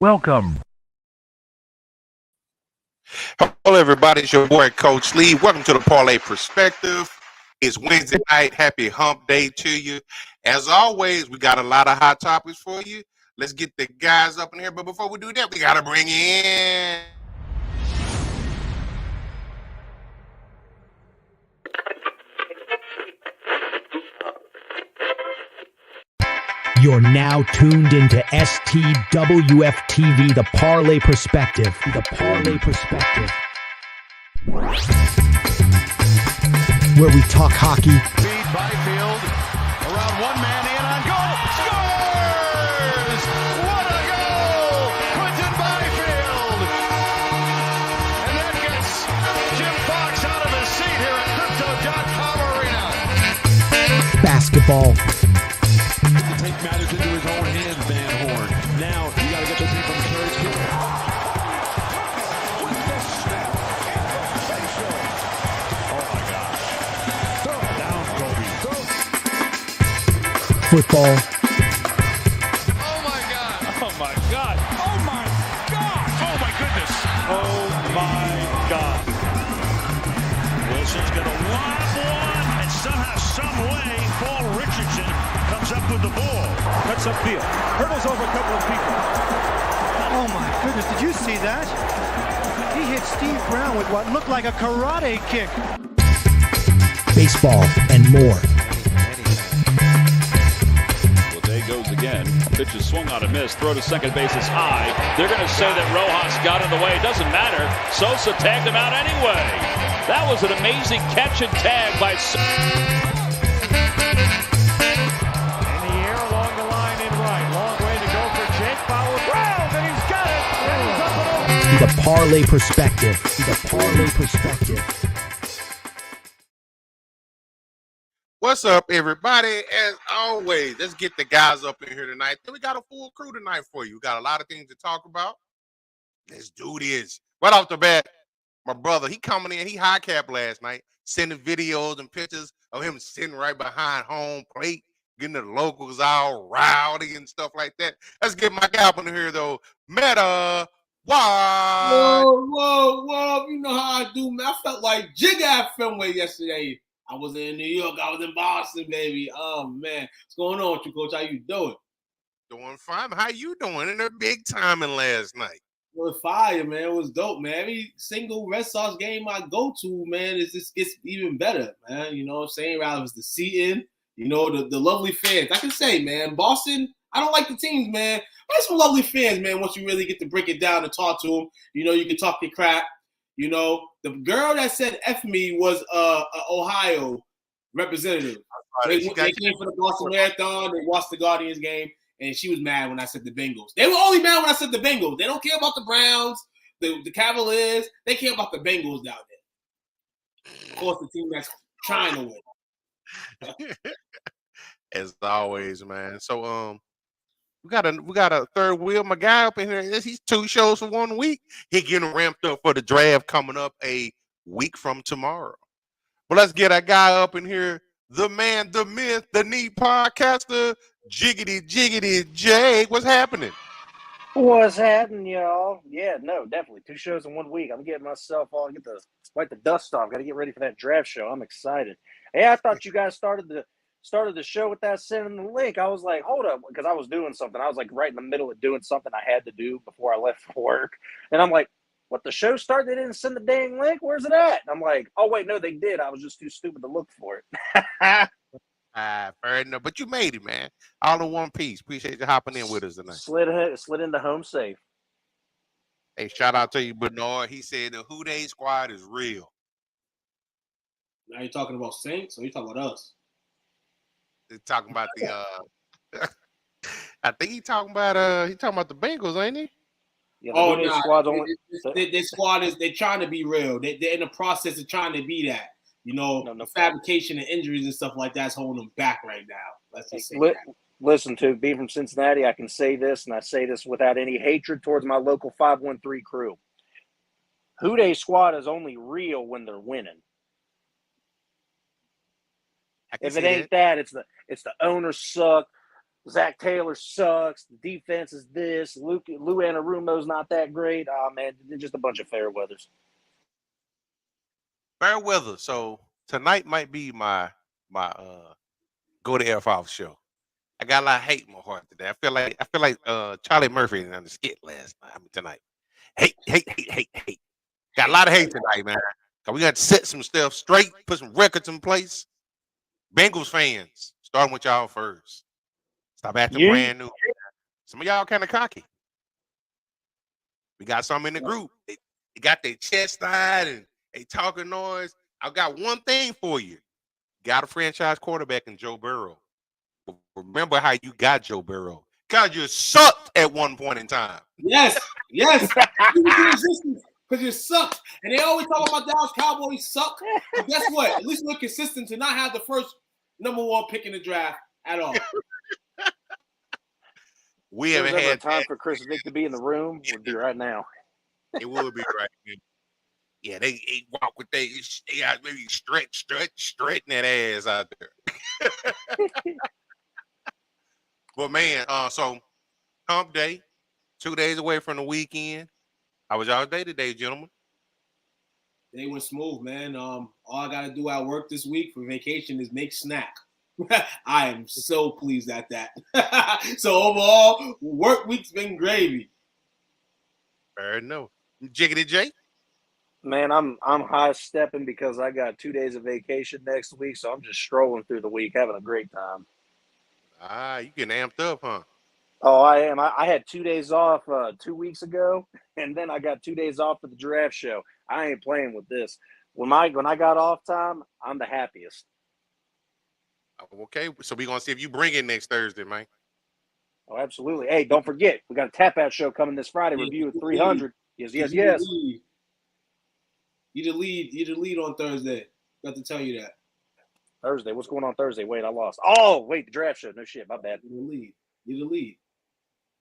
Welcome. Hello, everybody. It's your boy, Coach Lee. Welcome to the Parlay Perspective. It's Wednesday night. Happy hump day to you. As always, we got a lot of hot topics for you. Let's get the guys up in here. But before we do that, we got to bring in... You're now tuned into STWF-TV, The Parlay Perspective. The Parlay Perspective. Where we talk hockey. Feed Byfield around one man in on goal. Scores! What a goal! Quentin Byfield! And that gets Jim Fox out of his seat here at Crypto.com Arena. Basketball. Take matters into his own hands, Van Horn. Now you got to get the team from third to with the snap. Oh my gosh. Throw it down, Kobe. Football. Oh my God. Oh my God. Oh my God. Oh my goodness. Oh my God. Wilson's going to lob one, and somehow, some way, Paul Richardson comes up with the ball. Cuts upfield. Hurdles over a couple of people. Oh my goodness, did you see that? He hit Steve Brown with what looked like a karate kick. Baseball and more. Well, there goes again. Pitch is swung on a miss. Throw to second base is high. They're going to say that Rojas got in the way. It doesn't matter. Sosa tagged him out anyway. That was an amazing catch and tag by Sosa. The Parlay Perspective. The Parlay Perspective. What's up, everybody? As always, let's get the guys up in here tonight. We got a full crew tonight for you. We got a lot of things to talk about. Let's do this. Right off the bat, my brother, he coming in. He high cap last night, sending videos and pictures of him sitting right behind home plate, getting the locals all rowdy and stuff like that. Let's get my guy up in here, though. Meta. Why? Whoa. You know how I do, man. I felt like Jig at Fenway yesterday. I was in New York. I was in Boston, baby. Oh, man. What's going on with you, Coach? How you doing? Doing fine. How you doing? In a big timing last night. It was fire, man. It was dope, man. Every single Red Sox game I go to, man, it just gets even better, man. You know what I'm saying? Rather it's the seating, you know, the lovely fans. I can say, man, Boston, I don't like the teams, man. But there's some lovely fans, man, once you really get to break it down and talk to them. You know, you can talk your crap. You know, the girl that said F me was a Ohio representative. They came for the Boston Marathon. They watched the Guardians game, and she was mad when I said the Bengals. They were only mad when I said the Bengals. They don't care about the Browns, the Cavaliers. They care about the Bengals down there. Of course, the team that's trying to win. As always, man. So, we got a third wheel. My guy up in here, he's 2 shows for 1 week. He getting ramped up for the draft coming up a week from tomorrow. But let's get our guy up in here, the man, the myth, the neat podcaster, Jiggity Jay. What's happening? What's happening, y'all? Yeah, no, definitely 2 shows in 1 week. I'm getting myself all wipe the dust off. Got to get ready for that draft show. I'm excited. Hey, I thought you guys started the show with that sending the link. I was like, hold up, because I was doing something. I was like right in the middle of doing something I had to do before I left for work. And I'm like, what, the show started? They didn't send the dang link? Where's it at? And I'm like, oh, wait, no, they did. I was just too stupid to look for it. Fair enough. But you made it, man. All in one piece. Appreciate you hopping in with us tonight. Slid into home safe. Hey, shout out to you, Bernard. He said the Who Dey squad is real. Now you're talking about Saints, or you talking about us? They're talking about the I think he's talking about the Bengals, ain't he? Yeah, oh no, their squad is they're trying to be real. They're in the process of trying to be that. You know, the fabrication and injuries and stuff like that's holding them back right now. Let's just say that. Listen, to be from Cincinnati, I can say this, and I say this without any hatred towards my local 513 crew. Who Dey squad is only real when they're winning. If it ain't that, it's the owners suck. Zach Taylor sucks. The defense is this. Lou Anarumo's not that great. Oh, man, they're just a bunch of fair weathers. Fair weather. So tonight might be my go to F off show. I got a lot of hate in my heart today. I feel like Charlie Murphy on the skit last night. Tonight. Hate. Got a lot of hate tonight, man. Cause we got to set some stuff straight, put some records in place. Bengals fans, starting with y'all first. Stop acting brand new. Some of y'all kind of cocky. We got some in the group. They got their chest out and they talking noise. I got one thing for you. Got a franchise quarterback in Joe Burrow. Remember how you got Joe Burrow? Because you sucked at one point in time. Yes. Because you sucked. And they always talk about Dallas Cowboys suck. But guess what? At least we're consistent to not have the first number 1 pick in the draft at all. We haven't had time for Chris Vick to be in the room. Would be right now. It would be right now. Yeah, they walk with they got maybe stretching that ass out there. But man, so hump day, 2 days away from the weekend. How was y'all day today, gentlemen? They went smooth, man. All I gotta do at work this week for vacation is make snack. I am so pleased at that. So overall, work week's been gravy. Fair enough. Jiggity J? Man, I'm high stepping because I got 2 days of vacation next week, so I'm just strolling through the week, having a great time. You getting amped up, huh? Oh, I am. I had 2 days off 2 weeks ago, and then I got 2 days off for the draft show. I ain't playing with this. When I got off time, I'm the happiest. Okay, so we're gonna see if you bring it next Thursday, man. Oh, absolutely. Hey, don't forget, we got a tap out show coming this Friday. Review at 300. Yes. You the lead on Thursday. Got to tell you that. Thursday. What's going on Thursday? Wait, I lost. Oh, wait, the draft show. No shit, my bad. You're the lead.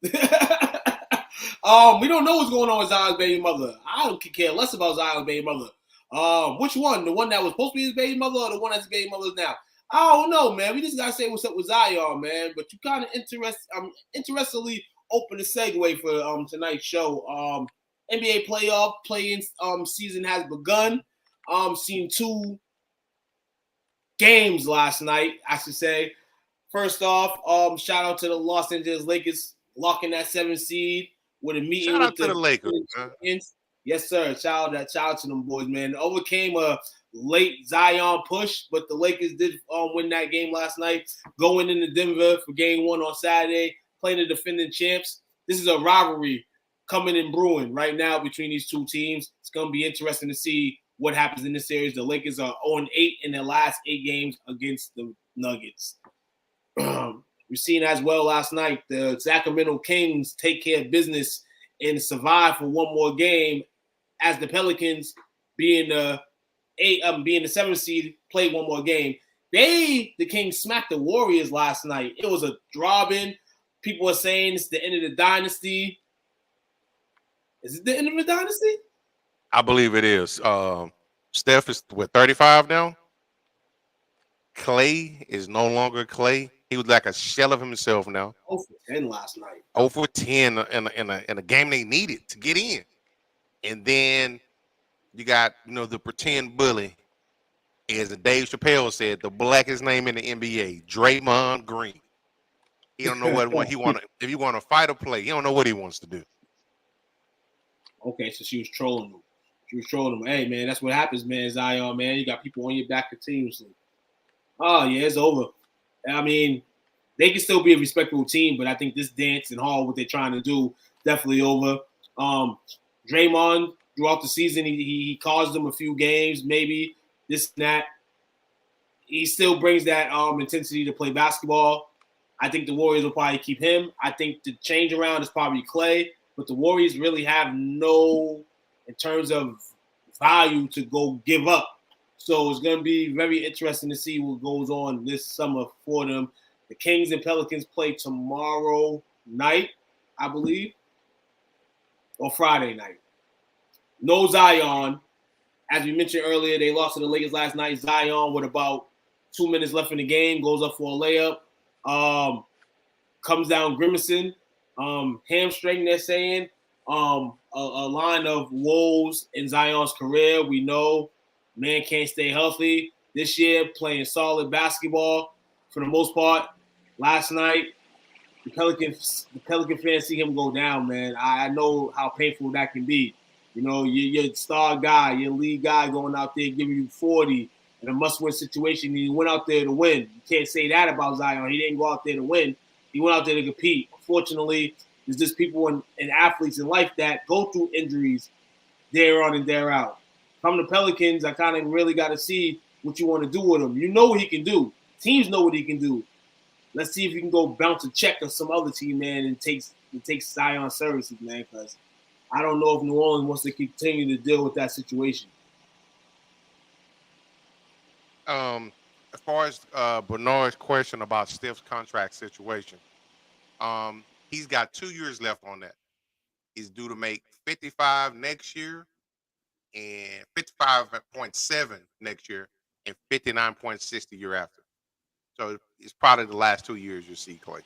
We don't know what's going on with Zion's baby mother. I don't care less about Zion's baby mother. Which one? The one that was supposed to be his baby mother or the one that's his baby mother now? I don't know, man. We just gotta say what's up with Zion, man. But you kind of interestingly open the segue for tonight's show. NBA playoff playing season has begun. Seen 2 games last night, I should say. First off, shout out to the Los Angeles Lakers locking that 7th seed with a meeting. Shout out to the Lakers. Yes, sir. Shout out to them boys, man. Overcame a late Zion push, but the Lakers did win that game last night. Going into Denver for game 1 on Saturday, playing the defending champs. This is a rivalry coming and brewing right now between these 2 teams. It's going to be interesting to see what happens in this series. The Lakers are 0-8 in their last 8 games against the Nuggets. We've seen as well last night the Sacramento Kings take care of business and survive for one more game as the Pelicans being the 7th seed play one more game. The Kings smacked the Warriors last night. It was a drubbing. People are saying it's the end of the dynasty. Is it the end of the dynasty? I believe it is. Steph is 35 now. Clay is no longer Clay. He was like a shell of himself now. 0 for 10 last night. 0 for 10 in a game they needed to get in. And then you got, the pretend bully, as Dave Chappelle said, the blackest name in the NBA, Draymond Green. He don't know what he want. If he want to fight or play, he don't know what he wants to do. Okay, so she was trolling him. Hey, man, that's what happens, man. Zion, man, you got people on your back continuously. Oh yeah, it's over. I mean, they can still be a respectable team, but I think this dance and all what they're trying to do definitely over. Draymond throughout the season, he caused them a few games, maybe this and that. He still brings that intensity to play basketball. I think the Warriors will probably keep him. I think the change around is probably Clay, but the Warriors really have no, in terms of value, to go give up. So it's going to be very interesting to see what goes on this summer for them. The Kings and Pelicans play tomorrow night, I believe, or Friday night. No Zion. As we mentioned earlier, they lost to the Lakers last night. Zion, with about 2 minutes left in the game, goes up for a layup. comes down grimacing. Hamstring, they're saying. A line of woes in Zion's career. We know man can't stay healthy. This year, playing solid basketball for the most part. Last night, the Pelican fans see him go down, man. I know how painful that can be. You know, your star guy, your lead guy going out there giving you 40 in a must-win situation. He went out there to win. You can't say that about Zion. He didn't go out there to win. He went out there to compete. Unfortunately, there's just people and athletes in life that go through injuries day on and day out. From the Pelicans, I kind of really got to see what you want to do with him. You know what he can do. Teams know what he can do. Let's see if you can go bounce a check on some other team, man, and take Zion services, man, because I don't know if New Orleans wants to continue to deal with that situation. As far as Bernard's question about Steph's contract situation, he's got 2 years left on that. He's due to make 55 next year and 55.7 next year and 59.6 the year after. So it's probably the last 2 years you'll see Clay.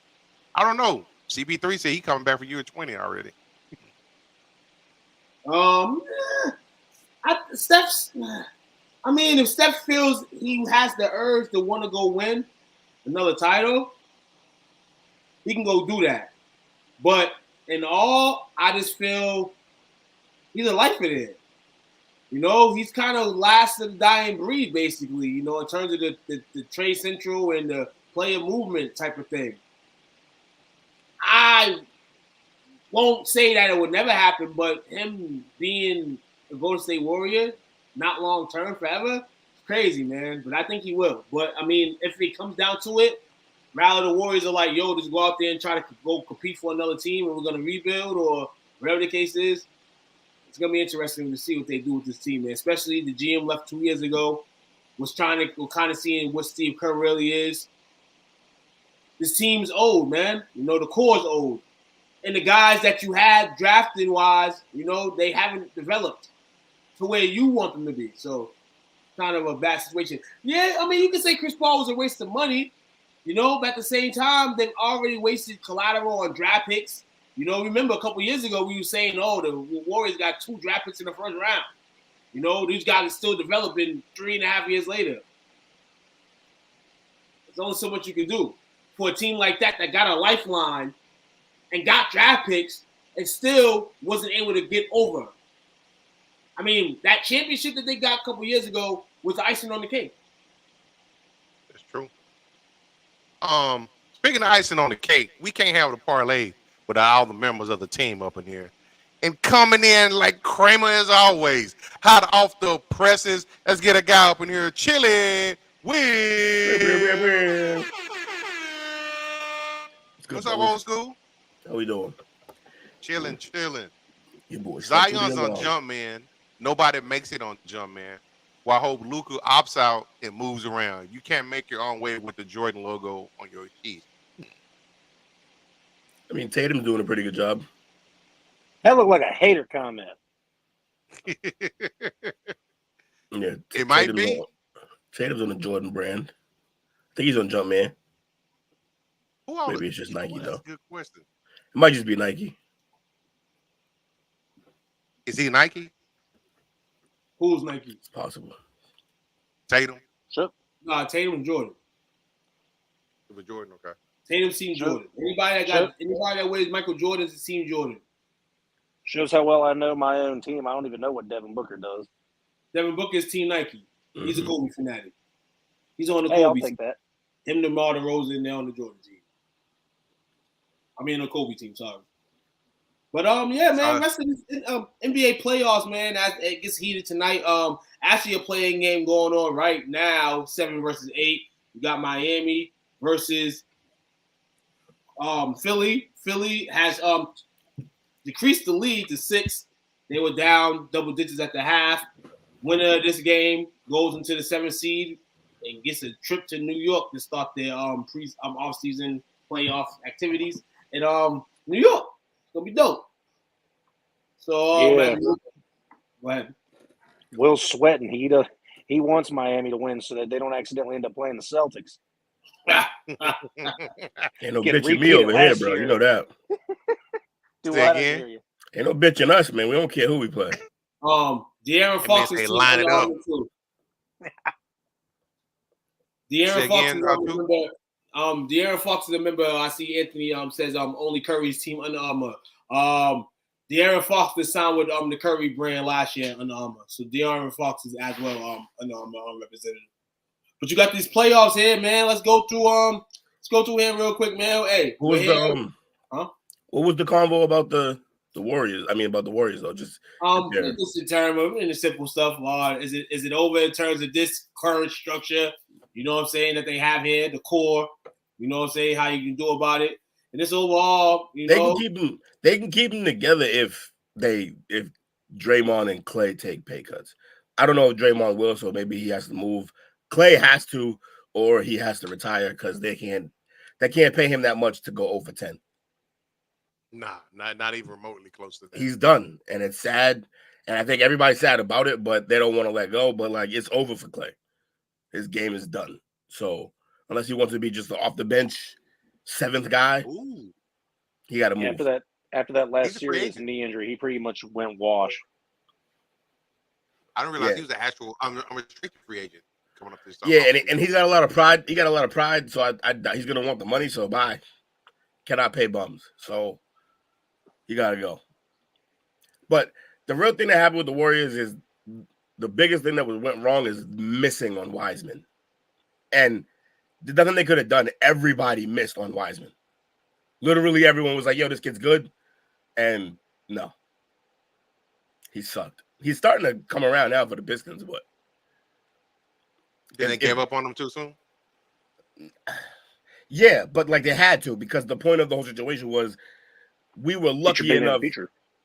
I don't know. CP3 said he coming back for year 20 already. If Steph feels he has the urge to want to go win another title, he can go do that. But in all, I just feel he's a lifer there. You know, he's kind of last of the dying breed, basically, you know, in terms of the trade central and the player movement type of thing. I won't say that it would never happen, but him being a Golden State Warrior, not long term, forever, it's crazy, man. But I think he will. But, I mean, if it comes down to it, rather the Warriors are like, yo, just go out there and try to go compete for another team and we're going to rebuild or whatever the case is. It's going to be interesting to see what they do with this team, man. Especially the GM left 2 years ago, was kind of seeing what Steve Kerr really is. This team's old, man. You know, the core's old. And the guys that you had drafting-wise, you know, they haven't developed to where you want them to be. So, kind of a bad situation. Yeah, I mean, you can say Chris Paul was a waste of money, you know, but at the same time, they've already wasted collateral on draft picks. You know, remember a couple years ago, we were saying, oh, the Warriors got 2 draft picks in the first round. You know, these guys are still developing 3.5 years later. There's only so much you can do. For a team like that got a lifeline and got draft picks and still wasn't able to get over. I mean, that championship that they got a couple years ago was the icing on the cake. That's true. Speaking of icing on the cake, we can't have the parlay without all the members of the team up in here. And coming in like Kramer as always, hot off the presses. Let's get a guy up in here chilling with. What's up, old school? How we doing? Chilling. You boys. Zion's on Jumpman. Nobody makes it on Jumpman. Well, I hope Luka opts out and moves around. You can't make your own way with the Jordan logo on your sheet. I mean, Tatum's doing a pretty good job. That looked like a hater comment. Yeah, It might be. Tatum's on the Jordan brand. I think he's on Jumpman. Maybe it's just Nike, though. That's a good question. It might just be Nike. Is he Nike? Who's Nike? It's possible. Tatum? Sure. Nah, Tatum and Jordan. It was Jordan, okay. Tatum's Team Jordan. Anybody that wears Michael Jordan's is Team Jordan. Shows how well I know my own team. I don't even know what Devin Booker does. Devin Booker is Team Nike. He's a Kobe fanatic. He's on the Hey, I'll Kobe take team. that. Him, DeMar DeRozan, they're on the Jordan team. I mean, the Kobe team, sorry. But, yeah, man, rest of this NBA playoffs, man, it gets heated tonight. Actually, a playing game going on right now, 7 versus 8. You got Miami versus Philly. Philly has decreased the lead to 6. They were down double digits at the half. Winner of this game goes into the 7th seed and gets a trip to New York to start their off-season playoff activities. And New York, it's gonna be dope. So Yeah. go ahead. Will's sweating. He wants Miami to win so that they don't accidentally end up playing the Celtics. Ain't no bitching me over here, bro. You know that. Do what? I hear you. Ain't no bitching us, man. We don't care who we play. De'Aaron Fox is line it up. Too. De'Aaron Fox is member. De'Aaron Fox is a member. I see Anthony says only Curry's team Under Armour. De'Aaron Fox was signed with the Curry brand last year Under Armour. So De'Aaron Fox is as well Under Armour representative. But you got these playoffs here, man. Let's go through here real quick, man. Hey, what was the convo about the Warriors? I mean, about the Warriors though. Just in terms of the simple stuff. Is it over in terms of this current structure? You know what I'm saying, that they have here, the core. You know what I'm saying, how you can do about it. And this overall, they can keep them together if Draymond and Clay take pay cuts. I don't know if Draymond will, so maybe he has to move. Clay has to, or he has to retire because they can't pay him that much to go over 10. Nah, not even remotely close to that. He's done, and it's sad. And I think everybody's sad about it, but they don't want to let go. But like, it's over for Clay. His game is done. So unless he wants to be just the off the bench 7th guy, he got to move. After that last series knee injury, he pretty much went wash. I don't realize he was an actual unrestricted free agent coming up this summer. Yeah, and he's got a lot of pride. He got a lot of pride, so he's gonna want the money. So bye. Cannot pay bums. So you gotta go. But the real thing that happened with the Warriors is the biggest thing that went wrong is missing on Wiseman. And there's nothing they could have done. Everybody missed on Wiseman. Literally everyone was like, yo, this kid's good. And no. He sucked. He's starting to come around now for the Pistons, but Did they give up on him too soon? Yeah, but like they had to, because the point of the whole situation was we were lucky enough.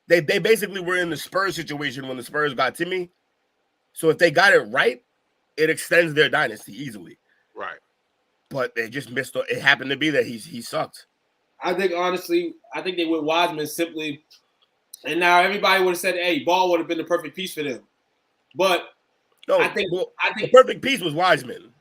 They basically were in the Spurs situation when the Spurs got Timmy. So if they got it right, it extends their dynasty easily. Right. But they just missed. It happened to be that he sucked. I think honestly, they went Wiseman simply, and now everybody would have said, "Hey, Ball would have been the perfect piece for them." But no, I think the perfect piece was Wiseman.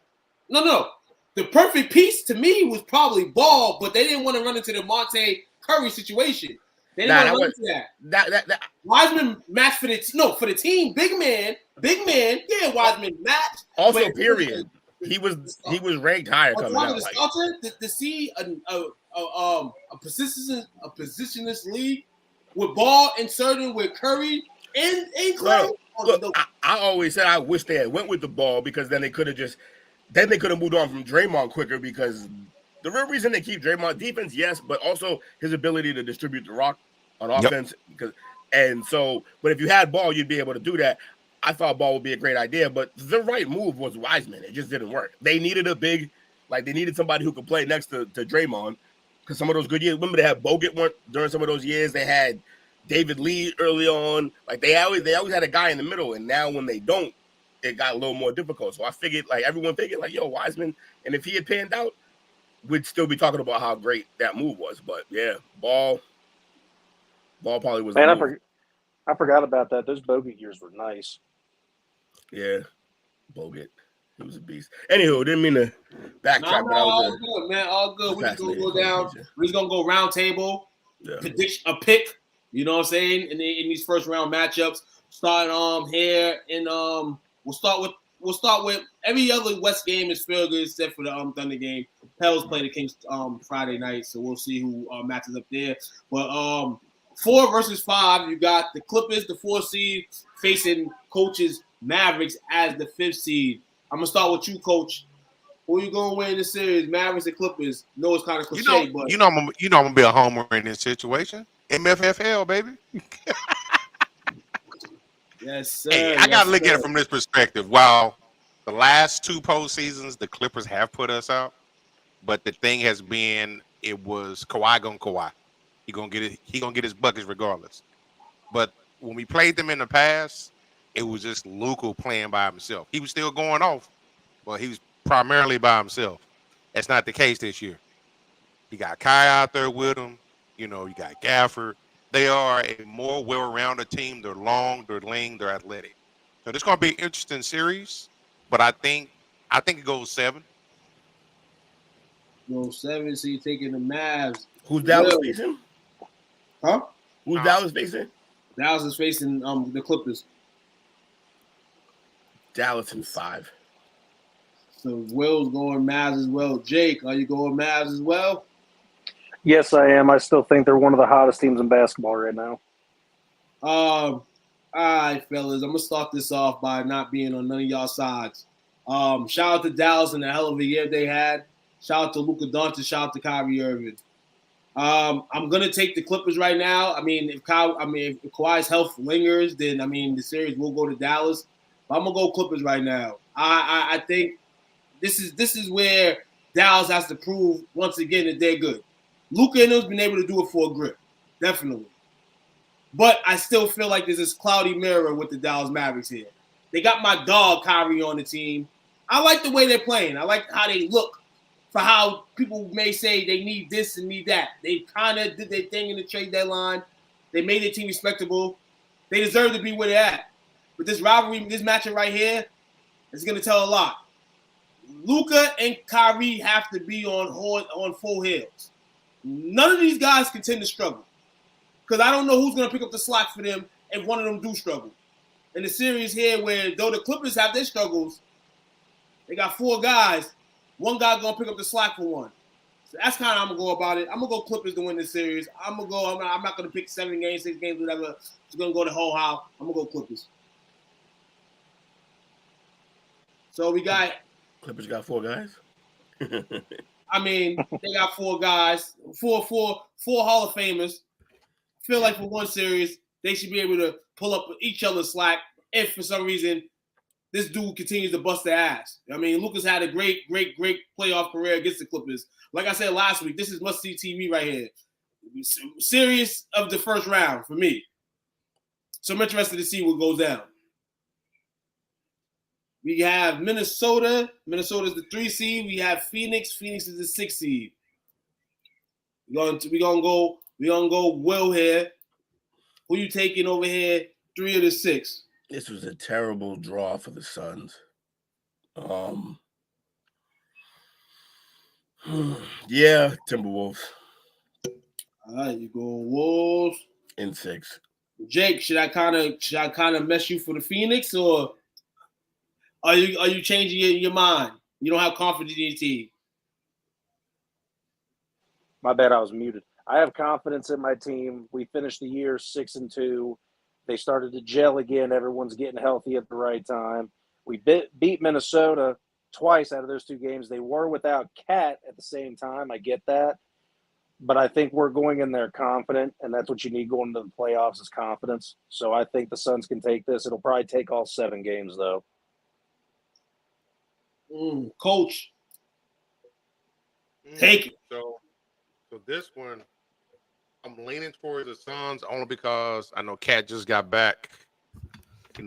No, the perfect piece to me was probably Ball, but they didn't want to run into the Monte Curry situation. They didn't want to run into that. Wiseman matched for the team. Big man. Yeah, Wiseman matched. Also, period. He was ranked higher coming out. To see a positionless league with Ball inserting with Curry and Clay. Look, I always said I wish they had went with the Ball, because then they could have moved on from Draymond quicker, because the real reason they keep Draymond, defense, yes, but also his ability to distribute the rock on offense. But if you had Ball, you'd be able to do that. I thought Ball would be a great idea, but the right move was Wiseman. It just didn't work. They needed they needed somebody who could play next to Draymond, because some of those good years, remember they had Bogut during some of those years. They had David Lee early on. Like they always had a guy in the middle, and now when they don't, it got a little more difficult. So I figured, everyone figured, yo, Wiseman, and if he had panned out, we'd still be talking about how great that move was. But yeah, Ball probably was. Man, I forgot about that. Those Bogut years were nice. Yeah, Bogut. He was a beast. Anywho, didn't mean to backtrack. All good, man. All good. We're just gonna go down. We're just gonna go round table. Yeah. Prediction, a pick. You know what I'm saying? In these first round matchups, starting here in we'll start with every other West game is fair good except for the Thunder game. Pels play the Kings Friday night, so we'll see who matches up there. But 4 versus 5, you got the Clippers, the 4 seed, facing Coach's Mavericks as the 5th seed. I'm gonna start with you, Coach. Who you gonna win this series? Mavericks and Clippers. No, it's kind of cliche, but I'm gonna be a homer in this situation. MFFL, baby. Yes, sir. Hey, I gotta look at it from this perspective. While the last 2 postseasons, the Clippers have put us out, but the thing has been, it was Kawhi going Kawhi. He gonna get his buckets regardless. But when we played them in the past, it was just Luka playing by himself. He was still going off, but he was primarily by himself. That's not the case this year. You got Kai out there with him. You got Gafford. They are a more well-rounded team. They're long, they're lean, they're athletic. So this is going to be an interesting series, but I think it goes 7. Go 7. So you're taking the Mavs. Who's Dallas facing? Huh? Who's Dallas facing? Dallas is facing the Clippers. Dallas in 5. So Will's going Mavs as well. Jake, are you going Mavs as well? Yes, I am. I still think they're one of the hottest teams in basketball right now. All right, fellas. I'm gonna start this off by not being on none of y'all sides. Shout out to Dallas and the hell of a year they had. Shout out to Luka Doncic. Shout out to Kyrie Irving. I'm gonna take the Clippers right now. I mean, if Kawhi's health lingers, then the series will go to Dallas. But I'm gonna go Clippers right now. I think this is where Dallas has to prove once again that they're good. Luka and them's been able to do it for a grip, definitely. But I still feel like there's this cloudy mirror with the Dallas Mavericks here. They got my dog Kyrie on the team. I like the way they're playing. I like how they look for how people may say they need this and need that. They kind of did their thing in the trade deadline. They made their team respectable. They deserve to be where they're at. But this rivalry, this matchup right here is going to tell a lot. Luka and Kyrie have to be on full heels. None of these guys can tend to struggle. Because I don't know who's going to pick up the slack for them if one of them do struggle. In the series here where though the Clippers have their struggles, they got 4 guys. One guy going to pick up the slack for one. So that's kind of how I'm going to go about it. I'm going to go Clippers to win this series. I'm not going to pick 7 games, 6 games, whatever. It's going to go the whole how. I'm going to go Clippers. So we got... Clippers got 4 guys? they got 4 guys. Four Hall of Famers. I feel like for one series, they should be able to pull up each other's slack if for some reason this dude continues to bust their ass. Luka's had a great playoff career against the Clippers. Like I said last week, this is must-see TV right here. Series of the first round for me. So I'm interested to see what goes down. We have Minnesota. Minnesota's the 3 seed. We have Phoenix. Phoenix is the 6 seed. We're gonna go Will here. Who you taking over here? 3 of the 6. This was a terrible draw for the Suns. Yeah, Timberwolves. All right, you going Wolves in 6. Jake, should I kind of mess you for the Phoenix, or are you changing your mind? You don't have confidence in your team. My bad, I was muted. I have confidence in my team. We finished the year 6-2. They started to gel again. Everyone's getting healthy at the right time. We beat Minnesota twice out of those 2 games. They were without Cat at the same time. I get that. But I think we're going in there confident, and that's what you need going into the playoffs is confidence. So I think the Suns can take this. It'll probably take all 7 games, though. Coach. Take it. So this one, I'm leaning towards the Suns only because I know Cat just got back.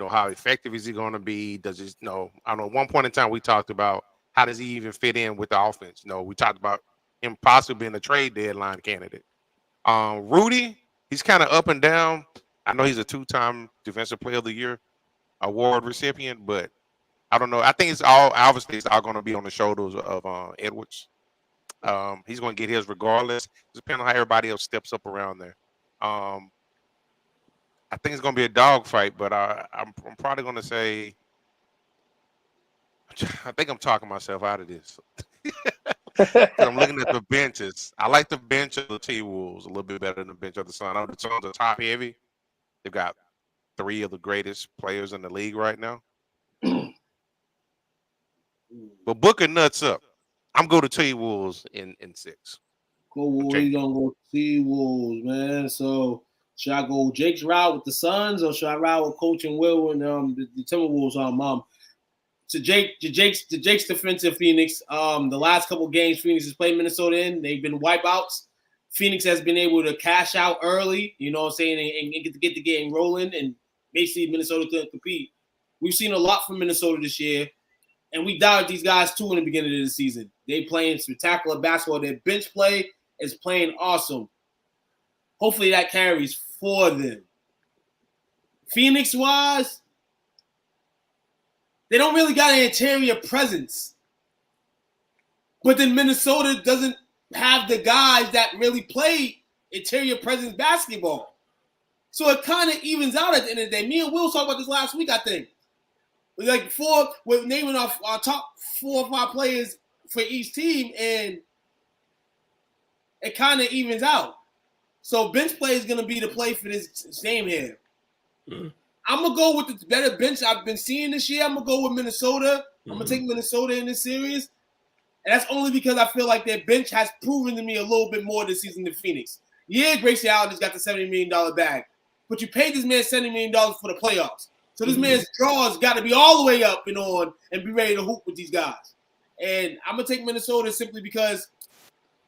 How effective is he going to be? Does he, I don't know. At one point in time, we talked about how does he even fit in with the offense. We talked about him possibly being a trade deadline candidate. Rudy, he's kind of up and down. I know he's a 2-time Defensive Player of the Year award recipient, but I don't know. I think it's all going to be on the shoulders of Edwards. He's going to get his regardless, depending on how everybody else steps up around there. I think it's going to be a dogfight, but I'm probably going to say, I think I'm talking myself out of this. I'm looking at the benches. I like the bench of the T-Wolves a little bit better than the bench of the Suns. The Suns are top heavy. They've got 3 of the greatest players in the league right now. But Booker nuts up. I'm going to T-Wolves in 6. Cool. We're going to go T-Wolves, man. So should I go Jake's route with the Suns, or should I ride with Coach and Will and the Timberwolves? To Jake's defensive Phoenix. The last couple games Phoenix has played Minnesota in, they've been wipeouts. Phoenix has been able to cash out early, and get the game rolling, and basically Minnesota couldn't compete. We've seen a lot from Minnesota this year, and we doubted these guys too in the beginning of the season. They playing spectacular basketball. Their bench play is playing awesome. Hopefully that carries for them. Phoenix-wise, they don't really got an interior presence. But then Minnesota doesn't have the guys that really play interior presence basketball. So it kind of evens out at the end of the day. Me and Will talked about this last week, I think. Like we're naming our top 4 or 5 players for each team, and it kind of evens out. So bench play is going to be the play for this same here. Mm-hmm. I'm going to go with the better bench I've been seeing this year. I'm going to go with Minnesota. I'm going to take Minnesota in this series. And that's only because I feel like their bench has proven to me a little bit more this season than Phoenix. Yeah, Grayson Allen has got the $70 million bag. But you paid this man $70 million for the playoffs. So this man's draws got to be all the way up and on and be ready to hoop with these guys. And I'm going to take Minnesota simply because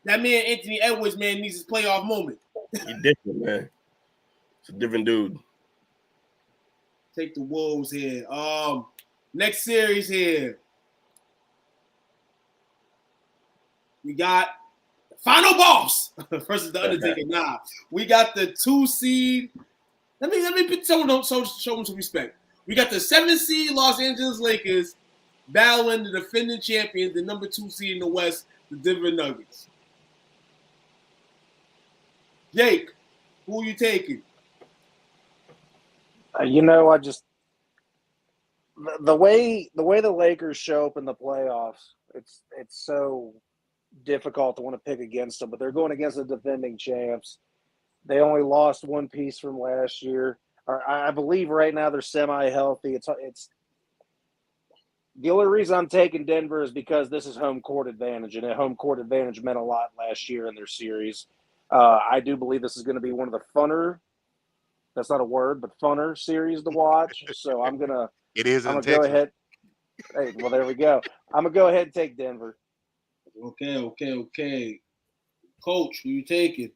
that man, Anthony Edwards, man, needs his playoff moment. He's different, man. It's a different dude. Take the Wolves here. Next series here. We got the final boss versus the Undertaker. Nah, we got the 2 seed. Let me put someone show them some respect. We got the 7 seed Los Angeles Lakers battling the defending champions, the number 2 seed in the West, the Denver Nuggets. Jake, who are you taking? I just the way the Lakers show up in the playoffs, it's so difficult to want to pick against them. But they're going against the defending champs. They only lost one piece from last year. I believe right now they're semi-healthy. It's the only reason I'm taking Denver is because this is home court advantage, and home court advantage meant a lot last year in their series. I do believe this is going to be one of the funner. That's not a word, but funner series to watch. So I'm gonna. It is. I'm gonna go ahead. Hey, well, there we go. I'm gonna go ahead and take Denver. Okay. Coach, who you taking?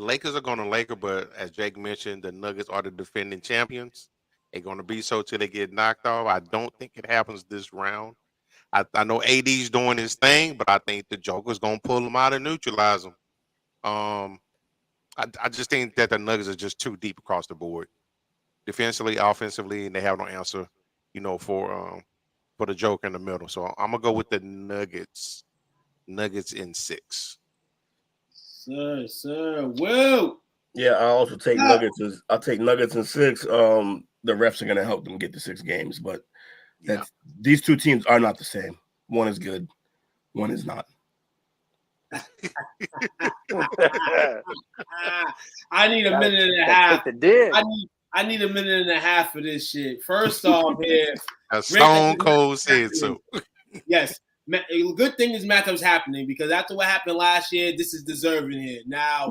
Lakers are going to Laker, but as Jake mentioned, the Nuggets are the defending champions. They're going to be so till they get knocked off. I don't think it happens this round. I know AD's doing his thing, but I think the Joker's going to pull him out and neutralize him. I just think that the Nuggets are just too deep across the board, defensively, offensively, and they have no answer, for the Joker in the middle. So I'm gonna go with the Nuggets. Nuggets in 6. Sir. Whoa. Yeah, I also take Nuggets. I'll take Nuggets in 6. The refs are gonna help them get to 6 games, but these 2 teams are not the same. One is good, one is not. I need a minute and a half. I need a minute and a half for this shit. First off, here, a Stone Cold said so. Yes, a good thing this matchup's happening because after what happened last year, this is deserving here. Now,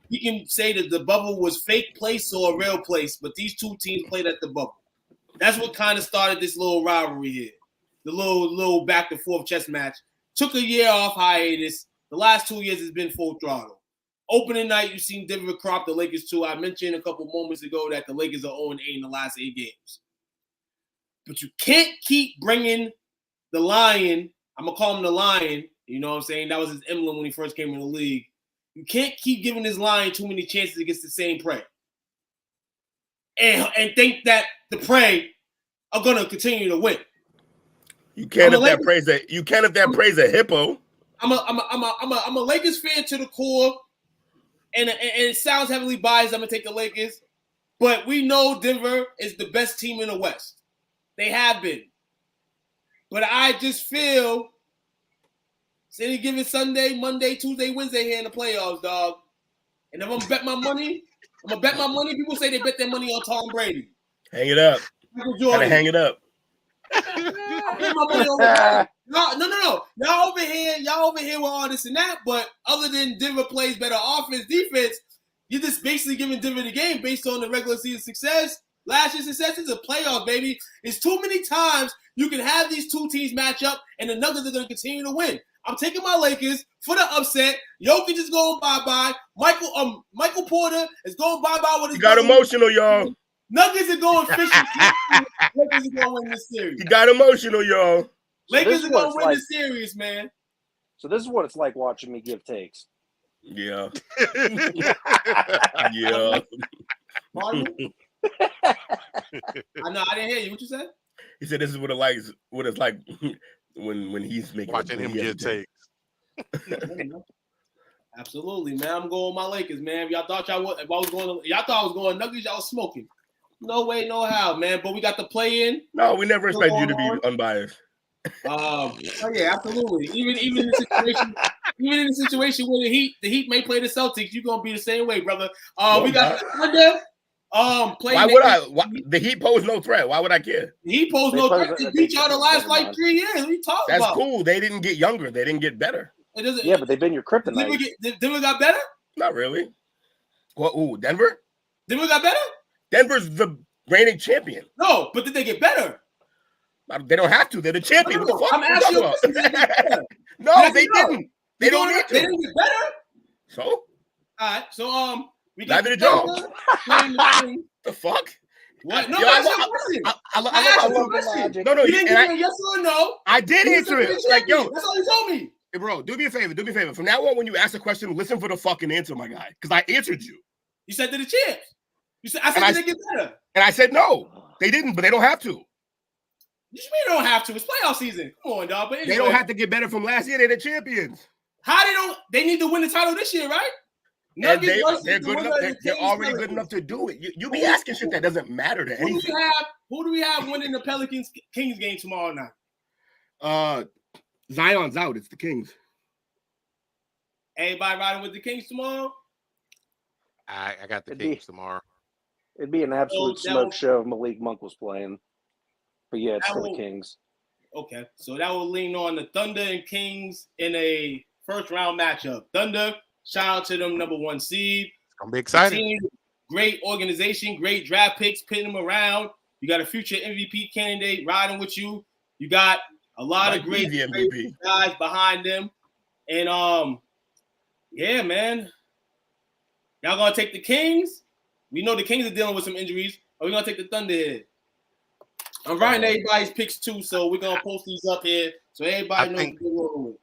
you can say that the bubble was fake place or a real place, but these 2 teams played at the bubble. That's what kind of started this little rivalry here. The little back and forth chess match. Took a year off hiatus. The last 2 years has been full throttle. Opening night, you've seen Denver crop the Lakers too. I mentioned a couple moments ago that the Lakers are 0-8 in the last 8 games. But you can't keep bringing the Lion. I'm going to call him the Lion. You know what I'm saying? That was his emblem when he first came in the league. You can't keep giving this Lion too many chances against the same prey. And think that the prey are going to continue to win. You can't if that prey's a hippo. I'm a Lakers fan to the core, and it sounds heavily biased. I'm gonna take the Lakers, but we know Denver is the best team in the West. They have been, but I just feel it's any given Sunday, Monday, Tuesday, Wednesday here in the playoffs, dog. And if I'm gonna bet my money, People say they bet their money on Tom Brady. Hang it up. Gotta hang it up. No. Y'all over here with all this and that, but other than Denver plays better offense, defense, you're just basically giving Denver the game based on the regular season success. Last year's success is a playoff, baby. It's too many times you can have these 2 teams match up and the Nuggets are going to continue to win. I'm taking my Lakers for the upset. Jokic is going bye-bye. Michael Porter is going bye-bye with his. You got emotional, y'all. Nuggets are going fishing. Lakers are going to win this series. You got emotional, y'all. Lakers are going to win this series, man. So this is what it's like watching me give takes. Yeah. Yeah. Pardon me? I know, I didn't hear you. What you said? He He said this is what it's like when he's making Watching him get takes. Absolutely, man. I'm going with my Lakers, man. Y'all thought y'all thought I was going Nuggets. Y'all was smoking. No way, no how, man. But we got the play in. No, we never expect you to be unbiased. Oh yeah, absolutely. Even in the situation where the Heat may play the Celtics, you're gonna be the same way, brother. We got the Thunder. Why would I? The Heat pose no threat. Why would I care? The Heat pose no threat. They beat y'all the last 3 years. What are you talking about? That's cool. They didn't get younger. They didn't get better. Yeah, but they've been your kryptonite. Denver got better? Not really. Well, Denver? Denver got better? Denver's the reigning champion. No, but did they get better? They don't have to. They're the champion. No, what the fuck? I'm asking you. No, they didn't. They don't need to. They didn't get better? So? All right. So, we got neither did y'all. The fuck? What? No, I love the No, you didn't give me a yes or no. I did answer it. Like, yo. That's all you told me. Hey, bro, do me a favor. From now on, when you ask a question, listen for the fucking answer, my guy. Because I answered you. You said to the champs. I said did they get better? And I said no. They didn't, but they don't have to. You mean they don't have to? It's playoff season. Come on, dog. But anyway, they don't have to get better from last year. They're the champions. How they don't? They need to win the title this year, right? And they're good enough. They're already good enough to do it. You be asking shit that doesn't matter to anything. Who do we have winning the Pelicans Kings game tomorrow night? Zion's out. It's the Kings. Everybody riding with the Kings tomorrow? I got the Kings tomorrow. It'd be an absolute smoke show if Malik Monk was playing. But yeah, it's for the Kings. Okay, so that will lean on the Thunder and Kings in a first-round matchup. Thunder, shout out to them, number 1 seed. It's going to be exciting. Great organization, great draft picks, pitting them around. You got a future MVP candidate riding with you. You got a lot of great guys behind them. And, yeah, man. Y'all going to take the Kings? We know the Kings are dealing with some injuries. Or we going to take the Thunder here? I'm writing everybody's picks, too, so we're going to post these up here so everybody knows what we're rolling with.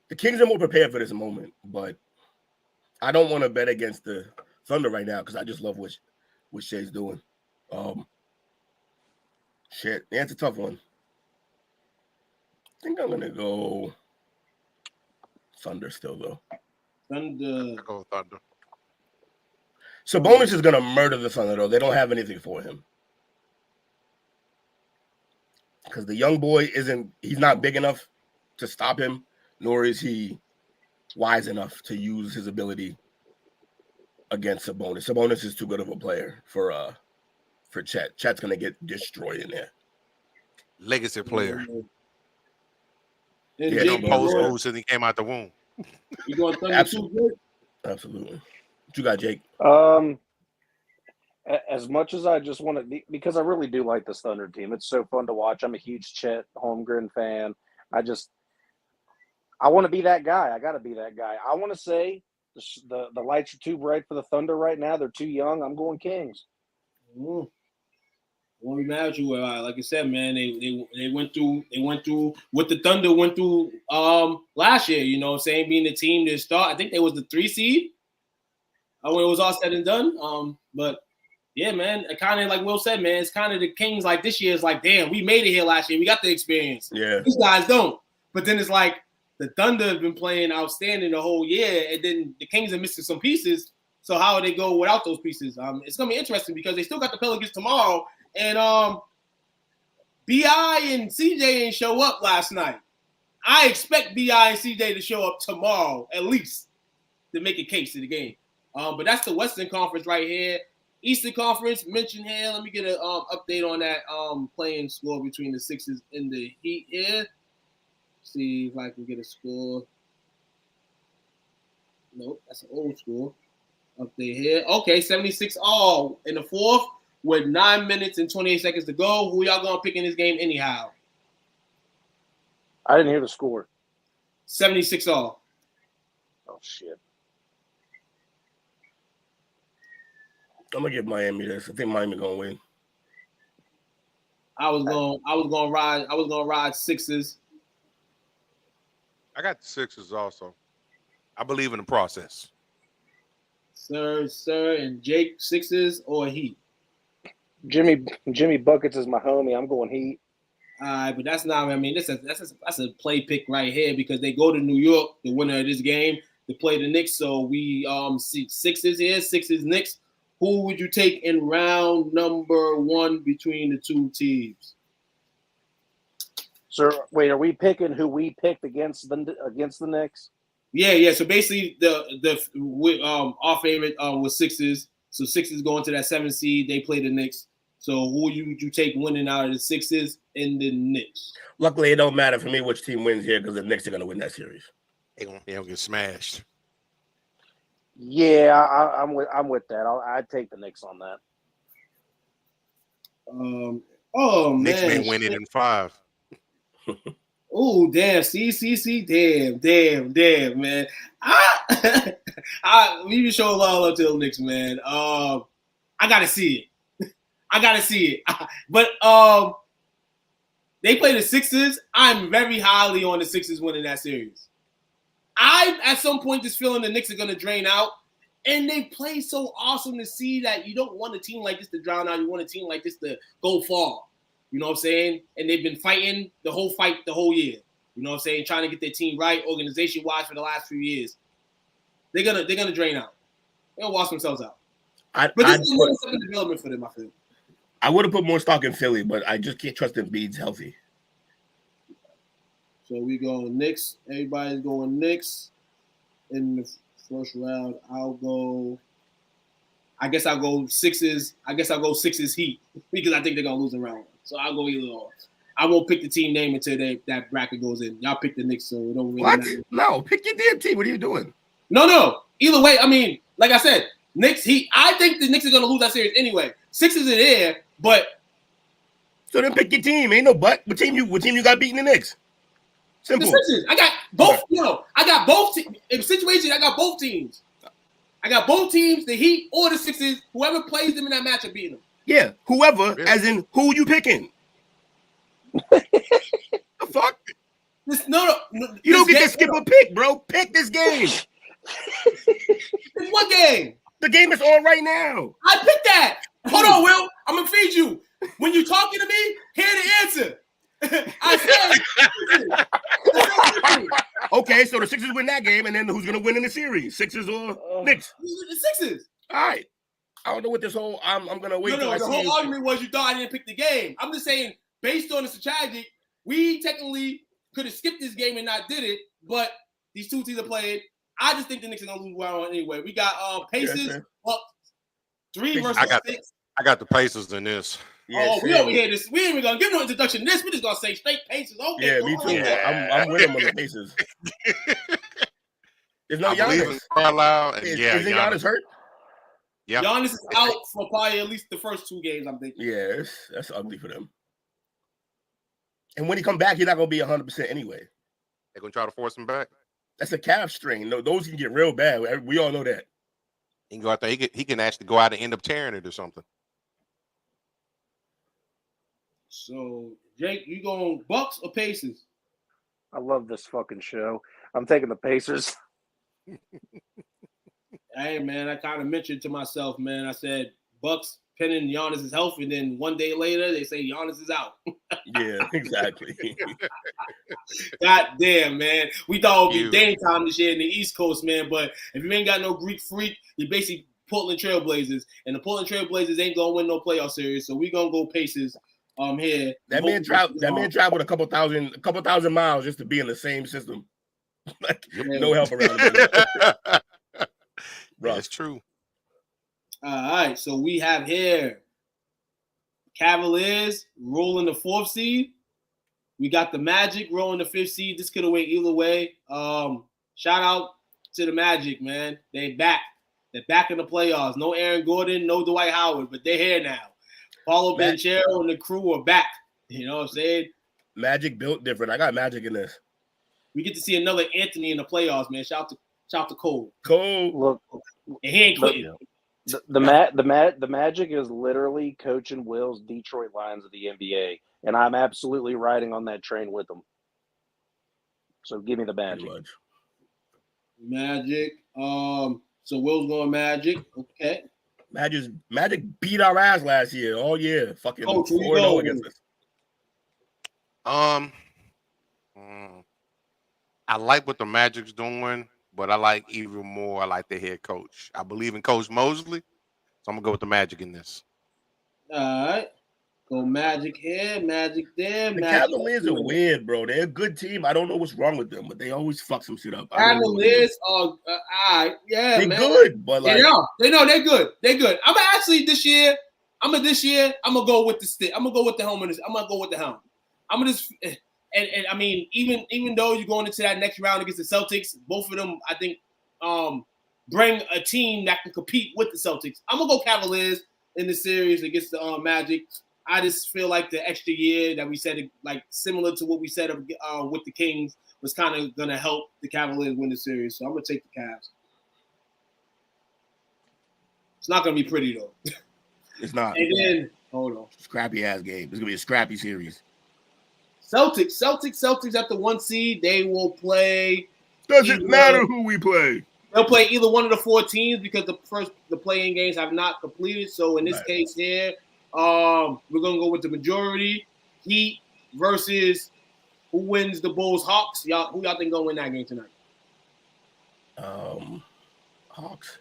The Kings are more prepared for this moment, but I don't want to bet against the Thunder right now because I just love what Shai's doing. That's a tough one. I think I'm going to go Thunder still, though. Thunder. Go Thunder. Sabonis is going to murder the Thunder, though. They don't have anything for him. Because the young boy he's not big enough to stop him, nor is he wise enough to use his ability against Sabonis. Sabonis is too good of a player for Chet. Chet's going to get destroyed in there. Legacy player. Yeah, don't post moves since he came out the womb. You going Thunder too? Absolutely. What you got, Jake? As much as I just want to, because I really do like this Thunder team. It's so fun to watch. I'm a huge Chet Holmgren fan. I want to be that guy. I got to be that guy. I want to say the lights are too bright for the Thunder right now. They're too young. I'm going Kings. Won't be mad at you. Like I said, man, they went through what the Thunder went through last year. You know what I'm saying? Being the team to start. I think they was the 3 seed when it was all said and done. But yeah, man, kind of like Will said, man, it's kind of the Kings like this year. It's like, damn, we made it here last year. We got the experience. Yeah. These guys don't. But then it's like the Thunder have been playing outstanding the whole year, and then the Kings are missing some pieces. So how would they go without those pieces? It's gonna be interesting because they still got the Pelicans tomorrow. And B.I. and CJ ain't show up last night. I expect B.I. and CJ to show up tomorrow, at least, to make a case to the game. But that's the Western Conference right here. Eastern Conference mentioned here. Let me get an update on that playing score between the Sixers and the Heat here. See if I can get a score. Nope, that's an old score. Update here. Okay, 76 all in the fourth. With 9 minutes and 28 seconds to go. Who y'all gonna pick in this game anyhow? I didn't hear the score. 76 all. Oh shit. I'm gonna give Miami this. I think Miami gonna win. I was gonna ride Sixers. I got the Sixers also. I believe in the process. Sir, and Jake, Sixers or Heat? Jimmy Buckets is my homie. I'm going Heat. All right, but that's not. I mean, that's a play pick right here because they go to New York, the winner of this game, to play the Knicks. So we see Sixers here, Sixers Knicks. Who would you take in round number 1 between the two teams? So wait, are we picking who we picked against the Knicks? Yeah. So basically, our favorite was Sixers. So Sixers going to that 7 seed. They play the Knicks. So who would you take winning out of the Sixers and the Knicks? Luckily, it don't matter for me which team wins here because the Knicks are going to win that series. They don't get smashed. Yeah, I'm with that. I'd take the Knicks on that. Knicks man, may win it in 5. Oh, damn. See. Damn, man. We can show a lot of love to the Knicks, man. I got to see it. But they play the Sixers. I'm very highly on the Sixers winning that series. I, at some point, just feeling the Knicks are going to drain out. And they play so awesome to see that you don't want a team like this to drown out. You want a team like this to go far. You know what I'm saying? And they've been fighting the whole year. You know what I'm saying? Trying to get their team right, organization-wise, for the last few years. They're gonna drain out. They're gonna wash themselves out. But this is another step in development for them, I feel. I would have put more stock in Philly, but I just can't trust Embiid's healthy. So we go Knicks. Everybody's going Knicks in the first round. I guess I'll go Sixers. Heat because I think they're gonna lose in round 1. So I'll go either or. I won't pick the team name until that bracket goes in. Y'all pick the Knicks, so it don't really matter. No, pick your damn team. What are you doing? No. Either way, I mean, like I said, Knicks, Heat. I think the Knicks are gonna lose that series anyway. Sixers are there, but so then pick your team. Ain't no but. What team you got beating the Knicks? Simple. The Sixers. I got both. Okay. I got both. In situations, I got both teams. I got both teams, the Heat or the Sixers. Whoever plays them in that matchup beating them. Yeah, whoever, as in who you picking? The fuck? No. You don't get to skip a pick, bro. Pick this game. What game? The game is on right now. I picked that. Hold on, Will. I'm gonna feed you. When you're talking to me, hear the answer. I said. Okay, so the Sixers win that game, and then who's gonna win in the series? Sixers or Knicks? The Sixers. All right. I don't know what this whole. I'm gonna wait. No. The whole argument was you thought I didn't pick the game. I'm just saying, based on the strategy, we technically could have skipped this game and not did it, but these two teams are playing. I just think the Knicks are gonna lose round 1 anyway. We got Pacers up 3 versus 6. I got the Pacers in this. Yeah, we over here. We ain't even gonna give no introduction to this. We just gonna say straight Pacers. Okay. Yeah, me too. Yeah. I'm with them on the Pacers. There's no Giannis. Carlisle and Is Giannis hurt? Yeah. Giannis is out for probably at least the first 2 games, I'm thinking. Yeah, that's ugly for them. And when he come back, he's not gonna be 100% anyway. They're gonna try to force him back. That's a calf strain. No, those can get real bad. We all know that. He can go out there. He can actually go out and end up tearing it or something. So, Jake, you going Bucks or Pacers? I love this fucking show. I'm taking the Pacers. Hey, man, I kind of mentioned to myself, man, I said Bucks pending Giannis' health, and then one day later they say Giannis is out. Yeah, exactly. God damn, man. We thought it would be Dame time this year in the East Coast, man, but if you ain't got no Greek freak, you basically Portland Trailblazers, and the Portland Trailblazers ain't gonna win no playoff series, so we gonna go Pacers here. That man traveled a couple thousand miles just to be in the same system. Like, no help around him. That's true. All right, so we have here Cavaliers rolling the 4th seed. We got the Magic rolling the 5th seed. This could have went either way. Shout out to the Magic, man. They're back in the playoffs. No Aaron Gordon, no Dwight Howard, but they're here now. Paulo Banchero and the crew are back. You know what I'm saying? Magic built different. I got Magic in this. We get to see another Anthony in the playoffs, man. Shout out to Cole. Look, and he ain't quitting. The Magic is literally coaching Will's Detroit Lions of the NBA, and I'm absolutely riding on that train with them. So give me the Magic. Magic. So Will's going Magic. Okay. Magic beat our ass last year. All year. Fucking 4-0 against us. I like what the Magic's doing, but I like even more. I like the head coach. I believe in Coach Mosley, so I'm gonna go with the Magic in this. All right. Go Magic here, Magic there. The Magic Cavaliers are weird, bro. They're a good team. I don't know what's wrong with them, but they always fuck some shit up. Cavaliers are all right. Yeah, they're man. good, but like they know they're good. They're good. I'm actually this year. I'm gonna go with the stick. I'm gonna go with the helm. I'm gonna go with the helm. I'm gonna just and I mean even though you're going into that next round against the Celtics, both of them I think bring a team that can compete with the Celtics. I'm gonna go Cavaliers in the series against the Magic. I just feel like the extra year that we said, like similar to what we said with the Kings, was kind of going to help the Cavaliers win the series. So I'm going to take the Cavs. It's not going to be pretty, though. It's not. And then, hold on. Scrappy ass game. It's going to be a scrappy series. Celtics at the 1 seed. They will play. Doesn't matter who we play. They'll play either one of the 4 teams because the play-in games have not completed. So in this case here, we're gonna go with the majority. Heat versus who wins the Bulls Hawks. Who y'all think gonna win that game tonight? Hawks.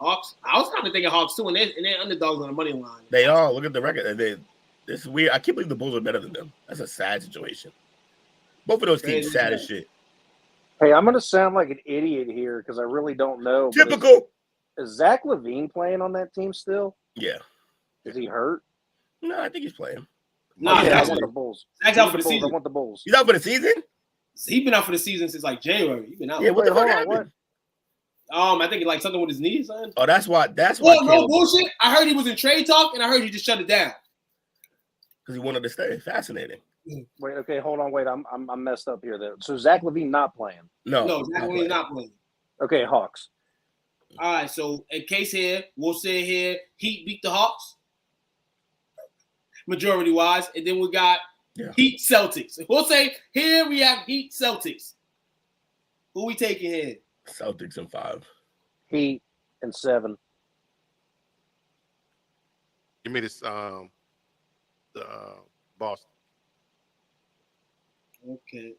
I was kind of thinking Hawks too, and they're underdogs on the money line. They are. Look at the record. This is weird. I can't believe the Bulls are better than them. That's a sad situation. Both of those teams sad as shit. Hey, I'm gonna sound like an idiot here because I really don't know. Typical. Is Zach LaVine playing on that team still? Yeah. Is he hurt? No, I think he's playing. No, I want the Bulls. Zach's out for the season. I want the Bulls. He's out for the season? He's been out for the season since like January. He's been out. Yeah, what the fuck happened? I think like something with his knees, son. Oh, that's why. Well, no bullshit. I heard he was in trade talk, and I heard he just shut it down because he wanted to stay. Fascinating. Wait, okay, hold on. Wait, I'm messed up here. Then, so Zach LaVine not playing? No, Zach LaVine's not playing. Okay, Hawks. All right, so in case here, we'll say here, Heat beat the Hawks, majority-wise, and then we got Heat Celtics. We'll say here we have Heat Celtics. Who we taking here? Celtics in 5. Heat in 7. Give me this Boston. Okay.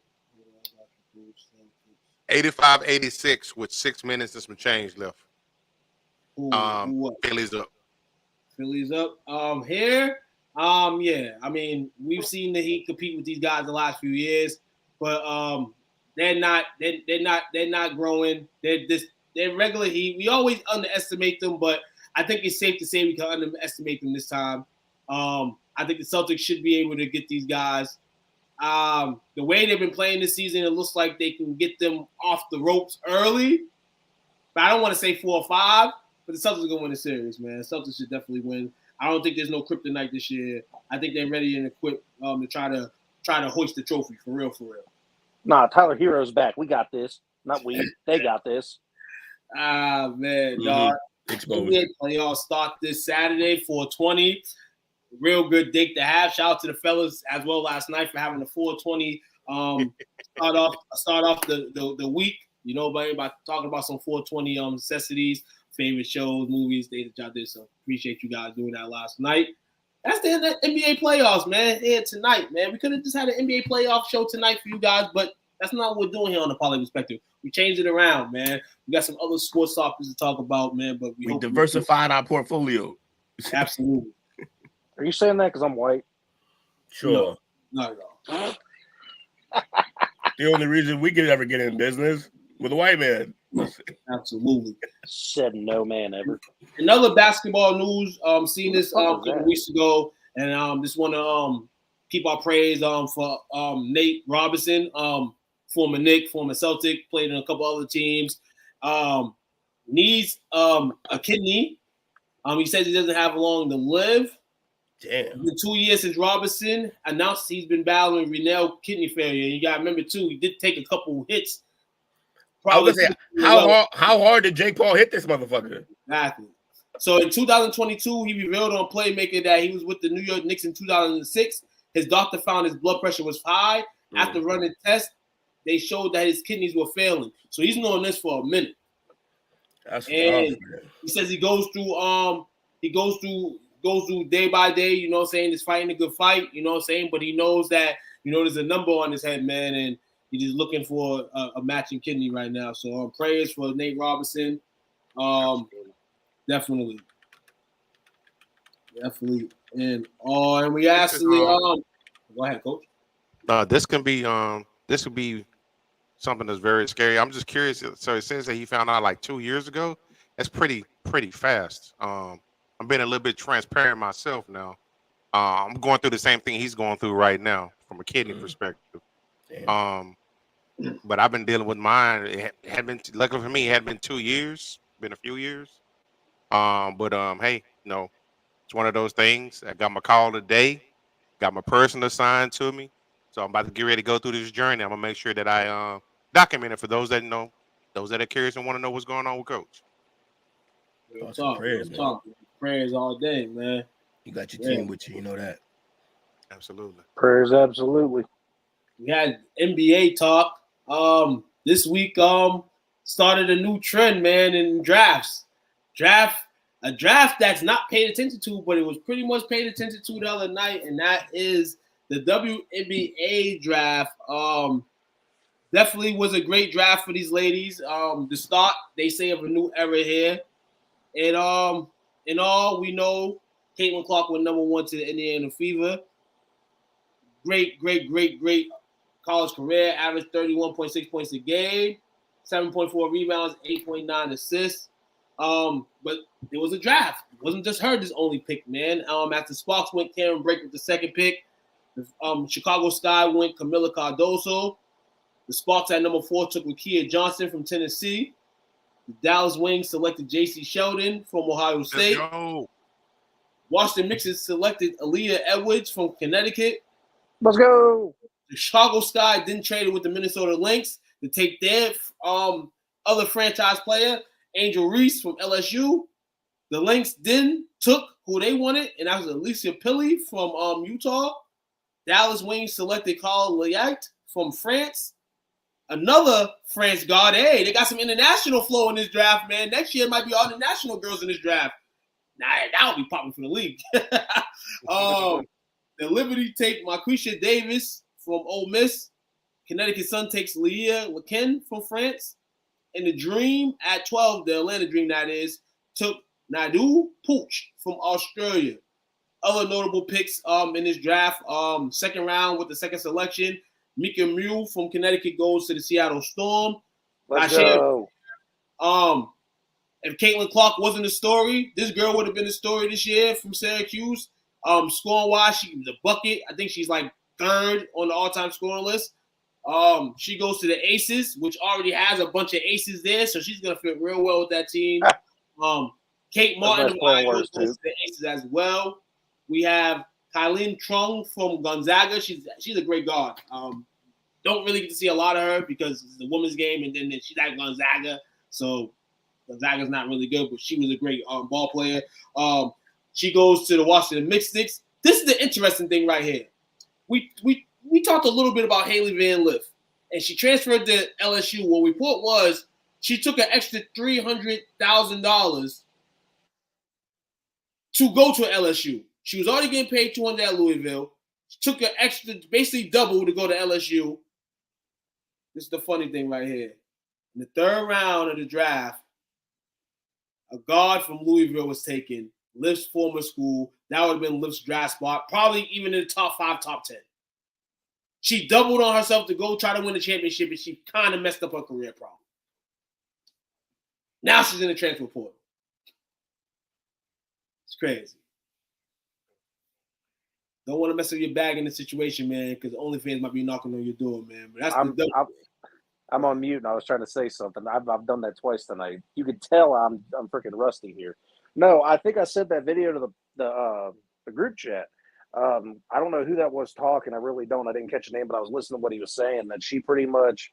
85-86 with 6 minutes and some change left. Phillies up. Phillies up. Here. Yeah. I mean, we've seen the Heat compete with these guys the last few years, but they're not growing. They're regular Heat. We always underestimate them, but I think it's safe to say we can underestimate them this time. I think the Celtics should be able to get these guys. The way they've been playing this season, it looks like they can get them off the ropes early. But I don't want to say 4 or 5, but the Celtics are going to win the series, man. The Celtics should definitely win. I don't think there's no kryptonite this year. I think they're ready and equipped to try to hoist the trophy for real. Nah, Tyler Hero's back. We got this. Not we. They got this. Man, dog. Exposed. Playoffs start this Saturday, 420. Real good date to have. Shout out to the fellas as well last night for having the 420 start off the week. You know, by talking about some 420 necessities, favorite shows, movies, things that y'all did. So appreciate you guys doing that last night. That's the NBA playoffs, man. Here tonight, man. We could have just had an NBA playoff show tonight for you guys, but that's not what we're doing here on the Parlay Perspective. We changed it around, man. We got some other sports topics to talk about, man. But we diversified our portfolio. Absolutely. Are you saying that because I'm white? Sure. No. The only reason we could ever get in business with a white man. Absolutely. Said no man ever. Another basketball news. Seen this a couple weeks ago, and just want to keep our praise for Nate Robinson, former Knick, former Celtic, played in a couple other teams. Needs a kidney. He says he doesn't have long to live. Damn. It's been 2 years since Robinson announced he's been battling renal kidney failure. You got to remember, too, he did take a couple hits. I was gonna say, how hard did Jake Paul hit this motherfucker? Exactly. So in 2022, he revealed on Playmaker that he was with the New York Knicks in 2006. His doctor found his blood pressure was high. After running tests, they showed that his kidneys were failing. So he's known this for a minute. That's and he says he goes through he goes through day by day, you know what I'm saying, is fighting a good fight, you know what I'm saying, but he knows that, you know, there's a number on his head, man, and he's just looking for a matching kidney right now. So prayers for Nate Robinson. Definitely. And we actually go ahead, Coach. This could be something that's very scary. I'm just curious. So it says that he found out like 2 years ago. That's pretty fast. I'm being a little bit transparent myself now. I'm going through the same thing he's going through right now from a kidney perspective. But I've been dealing with mine. It had been, luckily for me, it had been 2 years, been a few years. Hey, you know, it's one of those things. I got my call today, got my person assigned to me. So I'm about to get ready to go through this journey. I'm gonna make sure that I document it for those that know, those that are curious and want to know what's going on with Coach. Prayers all day, man. You got your team with you, you know that. Absolutely. Prayers, absolutely. We had NBA talk. This week started a new trend, man, in drafts. A draft that's not paid attention to, but it was pretty much paid attention to the other night, and that is the WNBA draft. Definitely was a great draft for these ladies. The start, they say, of a new era here. And in all, we know Caitlin Clark went number 1 to the Indiana Fever. Great college career. Averaged 31.6 points a game, 7.4 rebounds, 8.9 assists. But it was a draft. It wasn't just her this only pick, man. After Sparks went Karen Brake with the second pick. Chicago Sky went Camila Cardoso. The Sparks at number 4 took Lakia Johnson from Tennessee. The Dallas Wings selected J.C. Sheldon from Ohio State. Washington Mystics selected Aaliyah Edwards from Connecticut. Let's go. The Chicago Sky then traded with the Minnesota Lynx to take their other franchise player, Angel Reese from LSU. The Lynx then took who they wanted, and that was Alicia Pilley from Utah. Dallas Wings selected Carl Liat from France. Another France guard. Hey, they got some international flow in this draft, man. Next year might be all the national girls in this draft. Nah, that'll be popping for the league. The Liberty take Marquisha Davis from Ole Miss. Connecticut Sun takes Leah Lequin from France. And the Dream at 12, the Atlanta Dream that is, took Nadu Pooch from Australia. Other notable picks in this draft, second round with the second selection, Mika Mew from Connecticut goes to the Seattle Storm. Let's go. If Caitlin Clark wasn't a story, this girl would have been a story this year from Syracuse. Scoring-wise, she was a bucket. I think she's like 3rd on the all-time scoring list. She goes to the Aces, which already has a bunch of aces there, so she's going to fit real well with that team. Kate Martin goes to the Aces as well. We have Kylie Trung from Gonzaga. She's a great guard. Don't really get to see a lot of her because it's the women's game, and then she's at Gonzaga, so Gonzaga's not really good, but she was a great ball player. She goes to the Washington Mystics. This is the interesting thing right here. We talked a little bit about Haley Van Lith, and she transferred to LSU. What we put was she took an extra $300,000 to go to LSU. She was already getting paid $200 at Louisville. She took an extra, basically double to go to LSU. This is the funny thing right here. In the 3rd round of the draft, a guard from Louisville was taken, Lift's former school. That would have been Lift's draft spot, probably even in the top 5, top 10. She doubled on herself to go try to win the championship, and she kind of messed up her career problem. Now she's in the transfer portal. It's crazy. Don't want to mess up your bag in the situation, man, because OnlyFans might be knocking on your door, man. But that's I'm on mute, and I was trying to say something. I've done that twice tonight. You could tell I'm freaking rusty here. No, I think I sent that video to the group chat. I don't know who that was talking. I really don't. I didn't catch the name, but I was listening to what he was saying. That she pretty much,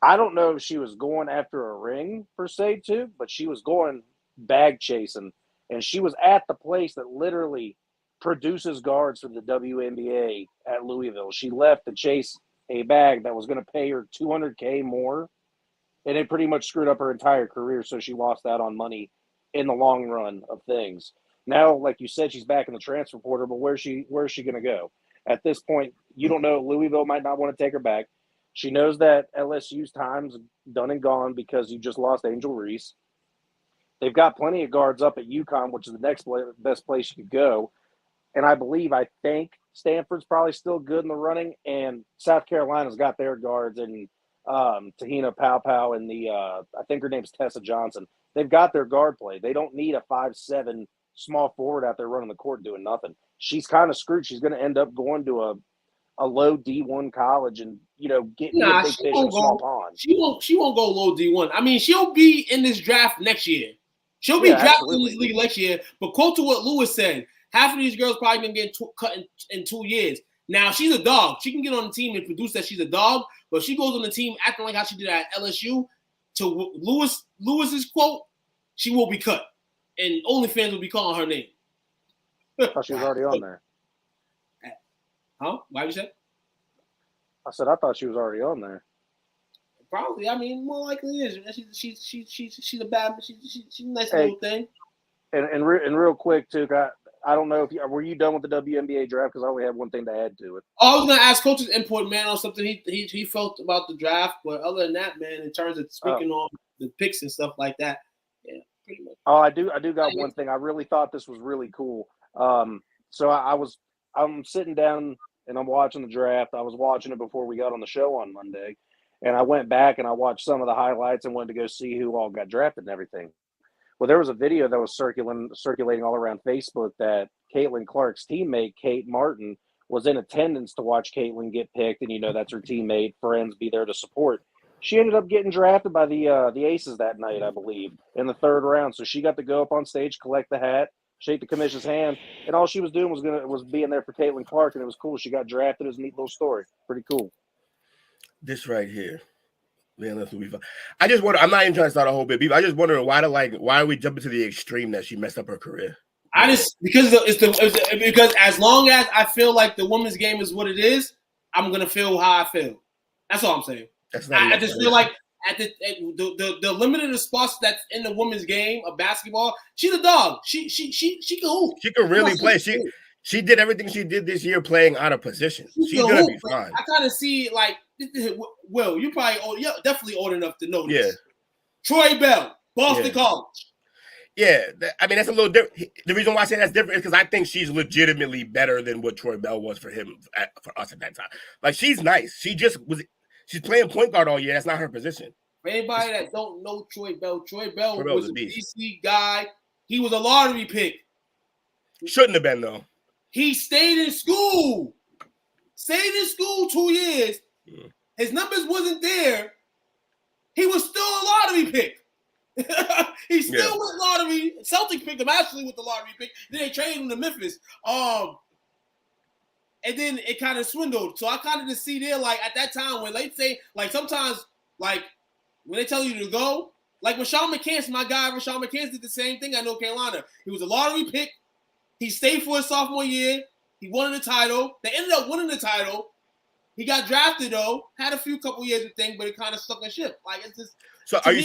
I don't know if she was going after a ring per se too, but she was going bag chasing, and she was at the place that literally produces guards for the WNBA at Louisville. She left to chase a bag that was going to pay her $200K more, and it pretty much screwed up her entire career. So she lost out on money in the long run of things. Now, like you said, she's back in the transfer portal, but where's she going to go? At this point, you don't know. Louisville might not want to take her back. She knows that LSU's time's done and gone because you just lost Angel Reese. They've got plenty of guards up at UConn, which is the next best place you could go. And I think Stanford's probably still good in the running, and South Carolina's got their guards, and Tahina Pau and I think her name's Tessa Johnson. They've got their guard play. They don't need a 5'7" small forward out there running the court doing nothing. She's kind of screwed. She's going to end up going to a low D1 college and, getting a big fish in a small pond. She won't go low D1. I mean, she'll be in this draft next year. She'll be drafted in this league next year. But quote to what Lewis said, half of these girls probably going to get cut in 2 years. Now, she's a dog. She can get on the team and produce that she's a dog, but she goes on the team acting like how she did at LSU. To Lewis's quote, she will be cut. And OnlyFans will be calling her name. I thought she was already on there. Huh? Why you say? I said I thought she was already on there. Probably. I mean, more likely is. She's a bad. She's a nice little thing. And real quick too, I don't know if were you done with the WNBA draft, because I only have one thing to add to it. I was gonna ask Coach's input, man, on something he felt about the draft, but other than that, man, in terms of speaking on the picks and stuff like that, yeah, pretty much. Oh, I do got one thing. I really thought this was really cool. So I'm sitting down and I'm watching the draft. I was watching it before we got on the show on Monday, and I went back and I watched some of the highlights and wanted to go see who all got drafted and everything. Well, there was a video that was circulating all around Facebook that Caitlin Clark's teammate, Kate Martin, was in attendance to watch Caitlin get picked, and that's her teammate, friends, be there to support. She ended up getting drafted by the Aces that night, I believe, in the 3rd round. So she got to go up on stage, collect the hat, shake the commission's hand, and all she was doing was being there for Caitlin Clark, and it was cool. She got drafted. It was a neat little story. Pretty cool. This right here. Man, that's what we found. I just wonder. I'm not even trying to start a whole bit. I just wondering why are we jumping to the extreme that she messed up her career? Because as long as I feel like the women's game is what it is, I'm gonna feel how I feel. That's all I'm saying. I just feel like at the limited spots that's in the women's game of basketball, she's a dog. She can hoop. She can really play. She did everything she did this year playing out of position. She's gonna be fine. I kind of see Will, you're definitely old enough to know this. Yeah. Troy Bell, Boston College. Yeah, that's a little different. The reason why I say that's different is because I think she's legitimately better than what Troy Bell was for us at that time. Like, she's nice. She's playing point guard all year. That's not her position. For anybody that don't know Troy Bell was a DC guy. He was a lottery pick. Shouldn't have been, though. He stayed in school. 2 years. Yeah. His numbers wasn't there. He was still a lottery pick. He still went lottery. Celtics picked him actually with the lottery pick. Then they traded him to Memphis. And then it kind of swindled. So I kind of just see there, like, at that time when they say, like, sometimes, like, when they tell you to go, like Rashawn McCants, my guy, Rashawn McCants did the same thing at North Carolina. He was a lottery pick. He stayed for his sophomore year. He won the title. They ended up winning the title. He got drafted, though. Had a couple years of thing, but it kind of stuck a ship. Like, it's just. So are you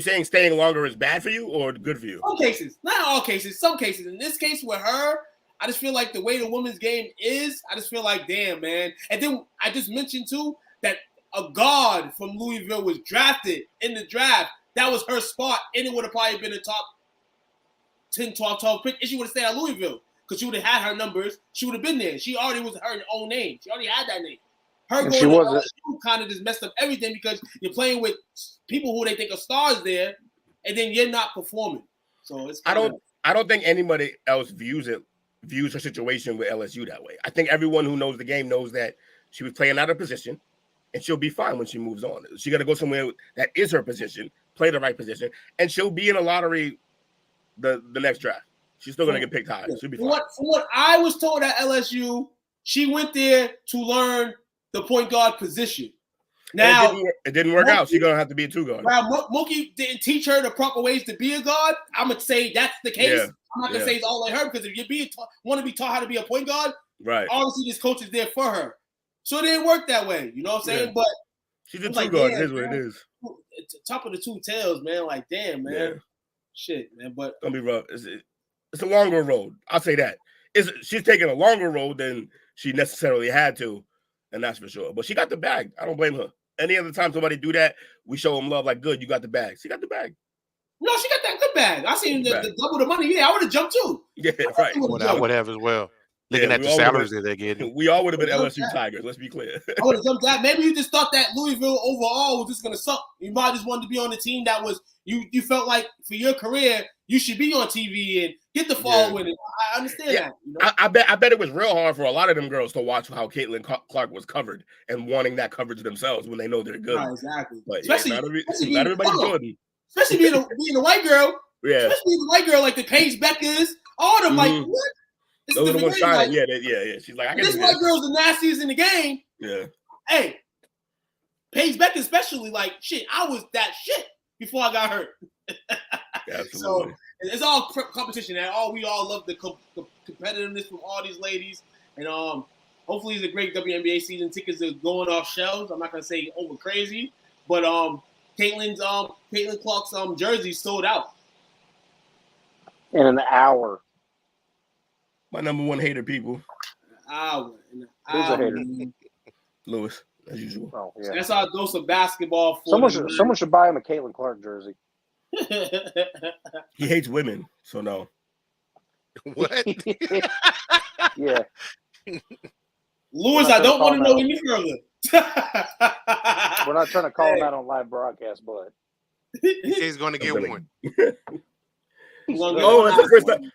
saying staying longer is bad for you or good for you? Some cases, not all cases. Some cases. In this case with her, I just feel like the way the women's game is, I just feel like, damn, man. And then I just mentioned too that a guard from Louisville was drafted in the draft. That was her spot, and it would have probably been a top 10, 12 pick. And she would have stayed at Louisville because she would have had her numbers. She would have been there. She already was her own name. She already had that name. Her going to LSU kind of just messed up everything because you're playing with people who they think are stars there, and then you're not performing. So it's I don't think anybody else views her situation with LSU that way. I think everyone who knows the game knows that she was playing out of position, and she'll be fine when she moves on. She got to go somewhere that is her position, play the right position, and she'll be in a lottery the next draft. She's still going to get picked high. She'll be fine. From what I was told at LSU, she went there to learn the point guard position. Now it didn't work out. She's gonna have to be a 2 guard. Now Mookie didn't teach her the proper ways to be a guard. I'm gonna say that's the case. Yeah. I'm not gonna say it's all like her because if you want to be taught how to be a point guard, right? Obviously, this coach is there for her. So it didn't work that way. You know what I'm saying? Yeah. But she's a 2 guard. It is what it is. Top of the 2 tails, man. Like, damn, man. Yeah. Shit, man. But don't be rough. It's a longer road. I'll say that. She's taking a longer road than she necessarily had to, and that's for sure. But she got the bag. I don't blame her. Any other time somebody do that, we show them love. Like, good, you got the bag. She got the bag. No, she got that good bag. I seen the double the money. Yeah, I would have jumped too. Yeah, right. I would have as well. Looking at the salaries that they're getting. We all would have been LSU Tigers. Let's be clear. I would have jumped that. Maybe you just thought that Louisville overall was just going to suck. You might just wanted to be on the team that was you felt like for your career you should be on TV and get the following. Yeah. I understand that. You know? I bet it was real hard for a lot of them girls to watch how Caitlin Clark was covered and wanting that coverage themselves when they know they're good. Right, exactly. But especially not everybody's good. Especially being a white girl. Yeah. Especially being a white girl like the Paige Beckers. All of them like what? Those are the ones shining. Yeah. She's like, I can. This white girl's the nastiest in the game. Yeah. Hey, Paige Becker especially, like shit. I was that shit before I got hurt. Absolutely. So it's all competition, and we all love the competitiveness from all these ladies. And hopefully it's a great WNBA season. Tickets are going off shelves. I'm not gonna say over crazy, but Caitlin Clark's jersey sold out in an hour. My number one hater, people. Who's a hater? Lewis, as usual. Oh, yeah. That's our dose of basketball. Someone should buy him a Caitlin Clark jersey. He hates women, so no. What? Yeah. Lewis, I don't want to know any further. We're not trying to call him out on live broadcast, but he's going to get one. That's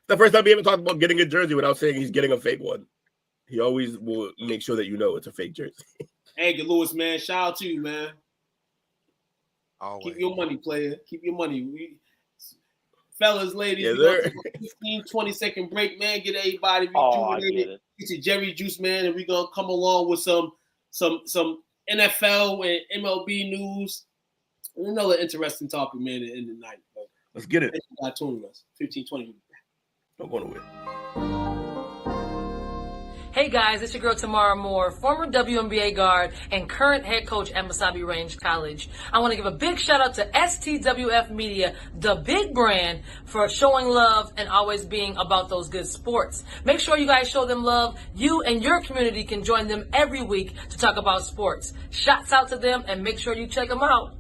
the first time he ever talked about getting a jersey without saying he's getting a fake one. He always will make sure that you know it's a fake jersey. Hey, Lewis, man, shout out to you, man. Always. Keep your money, player. Keep your money. Fellas, ladies, yes, we 15-20 second break, man. Get everybody rejuvenated. Get your Jerry juice, man, and we're gonna come along with some NFL and MLB news. Another interesting topic, man, in the night. But let's get it. Thank you for tuning us. 15-20. Don't go nowhere. Hey guys, it's your girl Tamara Moore, former WNBA guard and current head coach at Mesabi Range College. I want to give a big shout out to STWF Media, the big brand, for showing love and always being about those good sports. Make sure you guys show them love. You and your community can join them every week to talk about sports. Shouts out to them and make sure you check them out.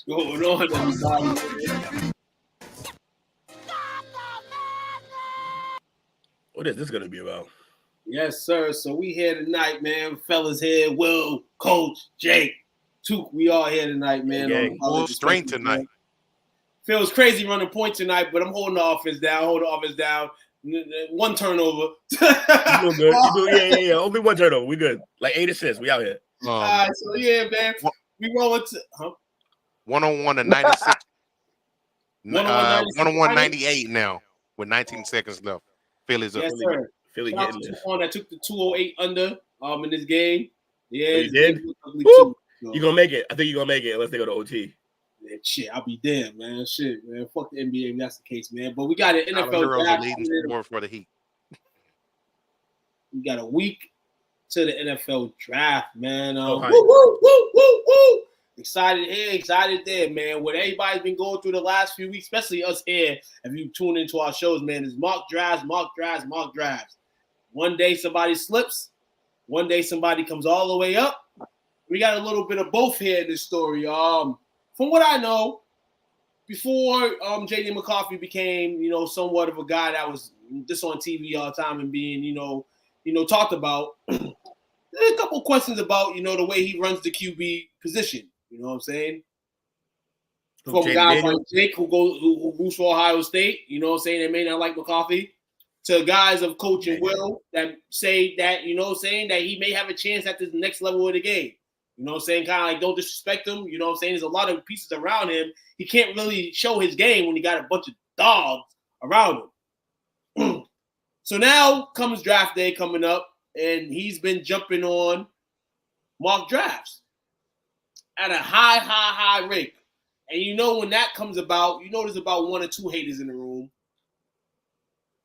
What's going on, everybody? What is this going to be about? Yes, sir. So we here tonight, man. Fellas here. Will, Coach, Jake, Took. We all here tonight, man. Full strength tonight. Feels crazy running point tonight, but I'm holding the offense down. One turnover. You doing good. Yeah. Only one turnover. We good. Like 8 assists. We out here. All right. So, yeah, man. We rolling to... 101 to 96. 101 98 now with 19 seconds left. Philly's up. Yes, sir. Philly getting this. One that took the 208 under in this game. Yeah, you did? You're going to make it. I think you're going to make it unless they go to OT. Man, shit, I'll be damned, man. Shit, man. Fuck the NBA if that's the case, man. But we got an NFL draft. More for the Heat. We got a week to the NFL draft, man. Woo! Excited here, excited there, man. What everybody's been going through the last few weeks, especially us here, if you tune into our shows, man, is mock drafts. One day somebody slips. One day somebody comes all the way up. We got a little bit of both here in this story. From what I know, before J.D. McCarthy became, somewhat of a guy that was just on TV all the time and being, talked about, there's a couple questions about, the way he runs the QB position. You know what I'm saying? From guys like Jake who roots for Ohio State, you know what I'm saying, they may not like McCarthy, to guys of Coach and Will that say that, saying that he may have a chance at the next level of the game. You know what I'm saying? Kind of like don't disrespect him. You know what I'm saying? There's a lot of pieces around him. He can't really show his game when he got a bunch of dogs around him. So now comes draft day coming up, and he's been jumping on mock drafts at a high rate. And when that comes about, there's about one or two haters in the room.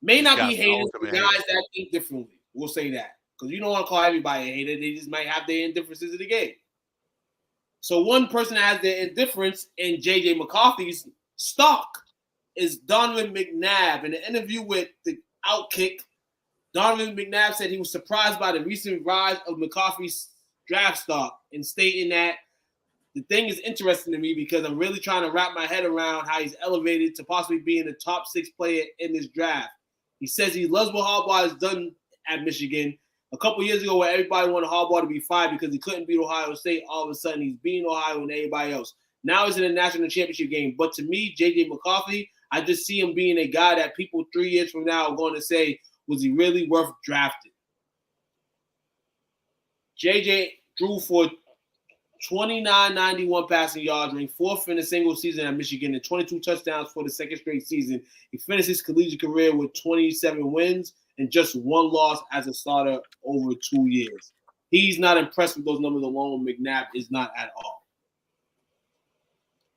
May not be haters, but guys that think differently. We'll say that. because you don't want to call everybody a hater. They just might have their indifferences in the game. So one person that has their indifference in J.J. McCarthy's stock is Donovan McNabb. In an interview with the Outkick, Donovan McNabb said he was surprised by the recent rise of McCarthy's draft stock and stating that the thing is interesting to me because I'm really trying to wrap my head around how he's elevated to possibly being a top 6 player in this draft. He says he loves what Harbaugh has done at Michigan. A couple years ago where everybody wanted Harbaugh to be fired because he couldn't beat Ohio State, all of a sudden he's beating Ohio and everybody else. Now he's in a national championship game. But to me, J.J. McCarthy, I just see him being a guy that people 3 years from now are going to say, was he really worth drafting? J.J. drew for 2991 passing yards, ranked 4th in a single season at Michigan, and 22 touchdowns for the second straight season. He finished his collegiate career with 27 wins and just 1 loss as a starter over 2 years. He's not impressed with those numbers alone. McNabb is not at all.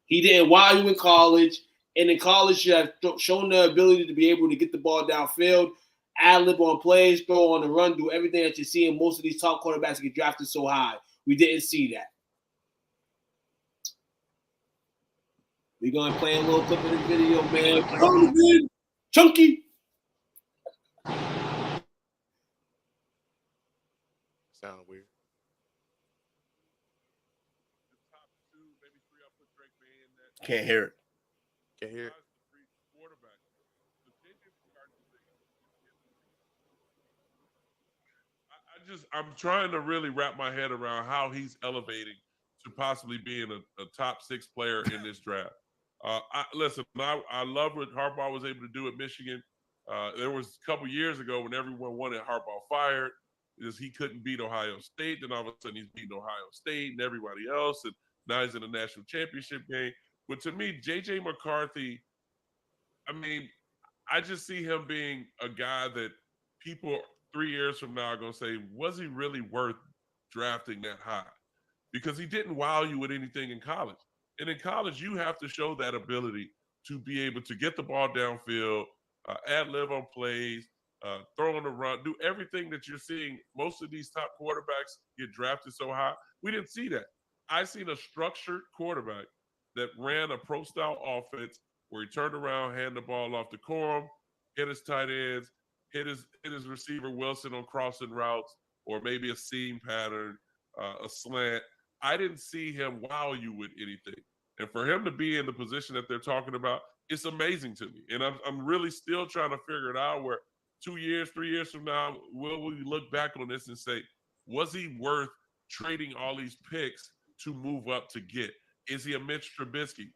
He didn't wow you in college, and in college you have shown the ability to be able to get the ball downfield, ad-lib on plays, throw on the run, do everything that you see in most of these top quarterbacks get drafted so high. We didn't see that. We're going to play a little clip of the video, man. Chunky. Sound weird. Can't hear it. Can't hear it. I'm trying to really wrap my head around how he's elevating to possibly being a top 6 player in this draft. I love what Harbaugh was able to do at Michigan. There was a couple years ago when everyone wanted Harbaugh fired because he couldn't beat Ohio State. Then all of a sudden he's beating Ohio State and everybody else, and now he's in a national championship game. But to me, J.J. McCarthy, I mean, I just see him being a guy that people 3 years from now are going to say, was he really worth drafting that high? Because he didn't wow you with anything in college. And in college, you have to show that ability to be able to get the ball downfield, ad-lib on plays, throw on the run, do everything that you're seeing. Most of these top quarterbacks get drafted so high. We didn't see that. I seen a structured quarterback that ran a pro-style offense where he turned around, handed the ball off to Corum, hit his tight ends, hit his receiver Wilson on crossing routes, or maybe a seam pattern, a slant. I didn't see him wow you with anything. And for him to be in the position that they're talking about, it's amazing to me. And I'm really still trying to figure it out where 2 years, 3 years from now, will we look back on this and say, was he worth trading all these picks to move up to get? Is he a Mitch Trubisky?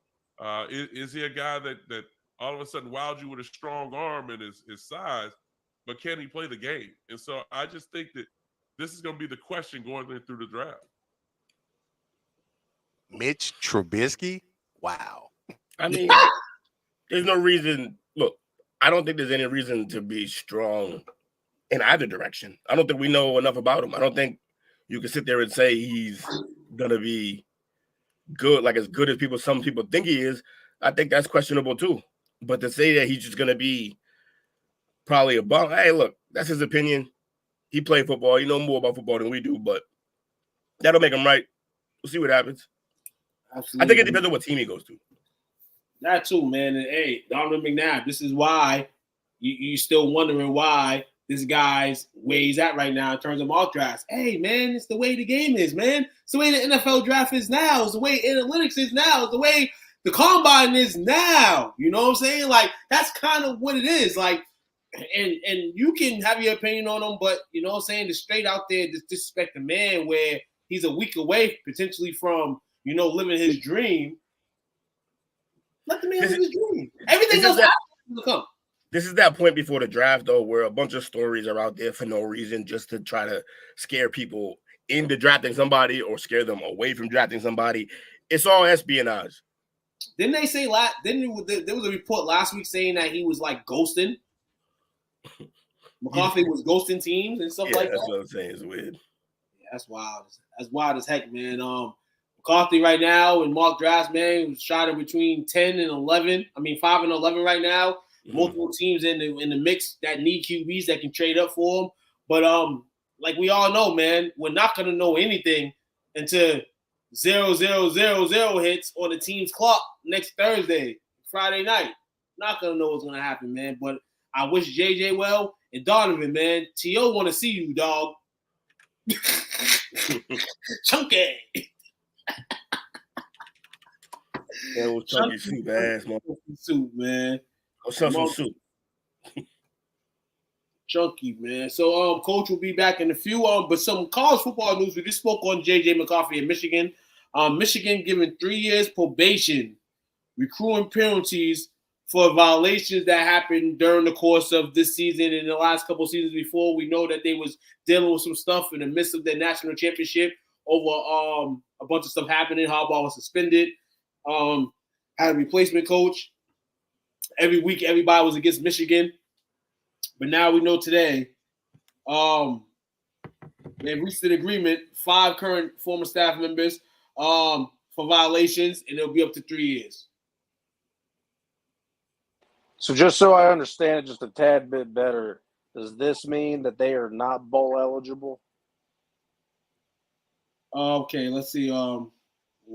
Is he a guy that all of a sudden wowed you with a strong arm and his size, but can he play the game? And so I just think that this is going to be the question going through the draft. Mitch Trubisky? Wow. I mean, there's no reason. Look, I don't think there's any reason to be strong in either direction. I don't think we know enough about him. I don't think you can sit there and say he's going to be good, like as good as some people think he is. I think that's questionable too. But to say that he's just going to be probably a bum, hey, look, that's his opinion. He played football. You know more about football than we do, but that'll make him right. We'll see what happens. Absolutely. I think it depends on what team he goes to. That too, man. And hey, Donovan McNabb, this is why you still wondering why this guy's where he's at right now in terms of mock drafts. Hey, man, it's the way the game is, man. It's the way the NFL draft is now. It's the way analytics is now. It's the way the combine is now. You know what I'm saying? Like, that's kind of what it is. Like, and you can have your opinion on him, but you know what I'm saying? To straight out there disrespect the man where he's a week away potentially from, you know, living his dream. Let the man live his dream. Everything else will come. This is that point before the draft, though, where a bunch of stories are out there for no reason, just to try to scare people into drafting somebody or scare them away from drafting somebody. It's all espionage. Didn't they say there was a report last week saying that he was like ghosting? McCarthy was ghosting teams and stuff like that. That's what I'm saying. It's weird. Yeah, that's wild. That's wild as heck, man. McCarthy right now in mock drafts, man, was shot in between 10 and 11. I mean, 5 and 11 right now. Multiple teams in the mix that need QBs that can trade up for him. But like we all know, man, we're not gonna know anything until 0000 hits on the team's clock next Thursday, Friday night. Not gonna know what's gonna happen, man. But I wish JJ well and Donovan, man. T.O. want to see you, dog. Chunky. Yeah, it was chunky soup ass, man. Soup, man. What's up, some soup? Chunky, man. So, Coach will be back in a few. But some college football news. We just spoke on J.J. McCarthy in Michigan. Michigan given 3 years probation, recruiting penalties for violations that happened during the course of this season and the last couple of seasons before. We know that they was dealing with some stuff in the midst of their national championship over a bunch of stuff happening. Harbaugh was suspended. Had a replacement coach. Every week, everybody was against Michigan. But now we know today, they reached an agreement, 5 current former staff members, for violations, and it'll be up to 3 years. So just so I understand it just a tad bit better, does this mean that they are not bowl eligible? Okay, let's see. I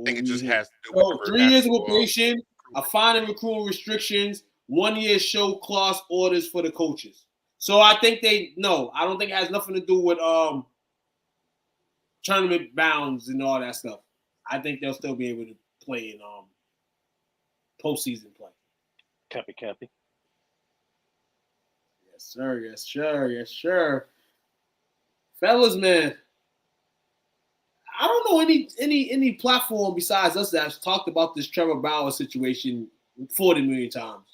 think it just has to do with 3 years of probation, a fine and recruiting restrictions, 1 year show clause orders for the coaches. So I think I don't think it has nothing to do with tournament bounds and all that stuff. I think they'll still be able to play in postseason play. Copy. Yes, sir. Fellas, man. I don't know any platform besides us that's talked about this Trevor Bauer situation 40 million times.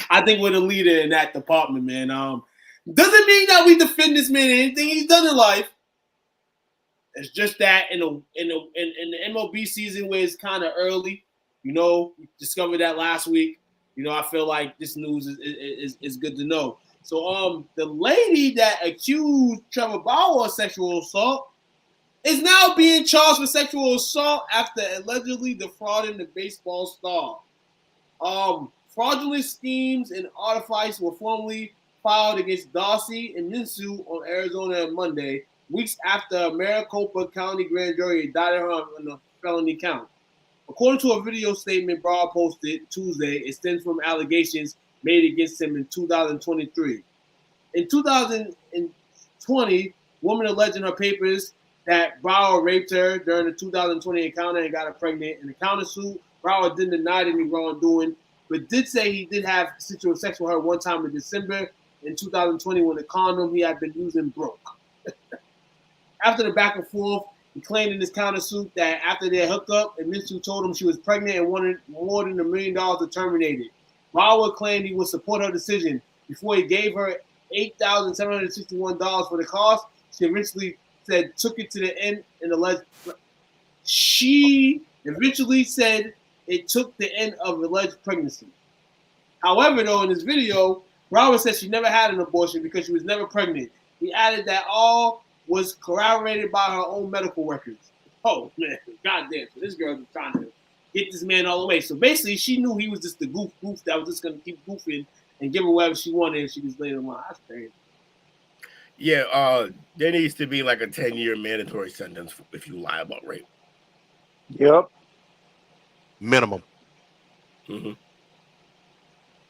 I think we're the leader in that department, man. Doesn't mean that we defend this man in anything he's done in life. It's just that in the MLB season where it's kind of early, we discovered that last week. I feel like this news is good to know. So the lady that accused Trevor Bauer of sexual assault is now being charged with sexual assault after allegedly defrauding the baseball star. Fraudulent schemes and artifice were formally filed against Darcy and Minsu on Arizona on Monday, weeks after a Maricopa County grand jury indicted her on a felony count. According to a video statement Bauer posted Tuesday, it stems from allegations made against him in 2023. In 2020, woman alleged in her papers that Bauer raped her during the 2020 encounter and got her pregnant. In the countersuit, Bauer didn't deny any wrongdoing, but did say he did have sexual sex with her one time in December in 2020 when the condom he had been using broke. After the back and forth, he claimed in his countersuit that after their hookup, and Mitsu told him she was pregnant and wanted more than $1 million to terminate it. Bauer claimed he would support her decision. Before he gave her $8,761 for the cost, she eventually said took it to the end and alleged. She eventually said it took the end of alleged pregnancy. However, though, in this video, Bauer said she never had an abortion because she was never pregnant. He added that all was corroborated by her own medical records. Oh, man. Goddamn. So this girl was trying to get this man all the way. So basically, she knew he was just the goof that was just going to keep goofing and give her whatever she wanted and she just laid him on. That's crazy. Yeah, there needs to be like a 10-year mandatory sentence if you lie about rape. Yep. Minimum. Mm-hmm.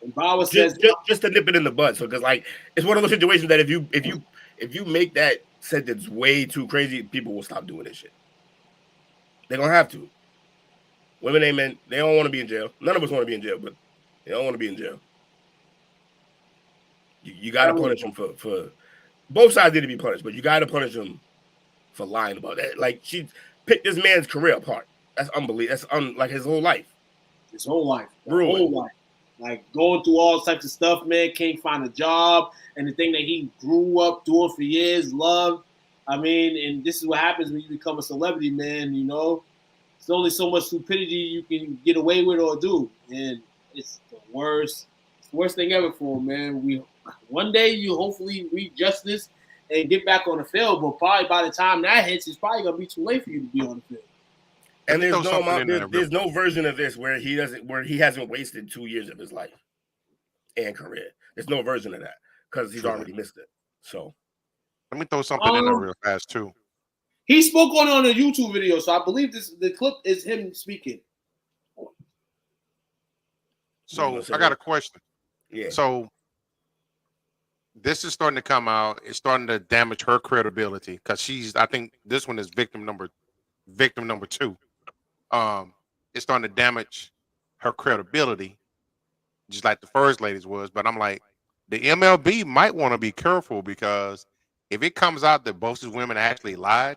And Bauer says just to nip it in the bud. So because like it's one of those situations that if you make that sentence way too crazy, people will stop doing this shit. They're gonna have to. Women ain't men, they don't want to be in jail. None of us want to be in jail, but they don't want to be in jail. You gotta punish them for both sides need to be punished, but you gotta punish them for lying about that. Like she picked this man's career apart. That's unbelievable. That's like his whole life. His whole life. Ruined. Whole life. Like going through all types of stuff, man, can't find a job. And the thing that he grew up doing for years, loved. I mean, and this is what happens when you become a celebrity, man, There's only so much stupidity you can get away with or do. And it's the worst thing ever for him, man. One day you hopefully reach justice and get back on the field, but probably by the time that hits, it's probably gonna be too late for you to be on the field. And there's no version of this where he hasn't wasted 2 years of his life and career. There's no version of that because he's already missed it. So Let me throw something in there real fast too. He spoke on a YouTube video, so I believe the clip is him speaking. So I got a question. Yeah. So this is starting to come out. It's starting to damage her credibility because I think this one is victim number 2. It's starting to damage her credibility, just like the first lady's was. But I'm like, the MLB might want to be careful because if it comes out that both his women actually lied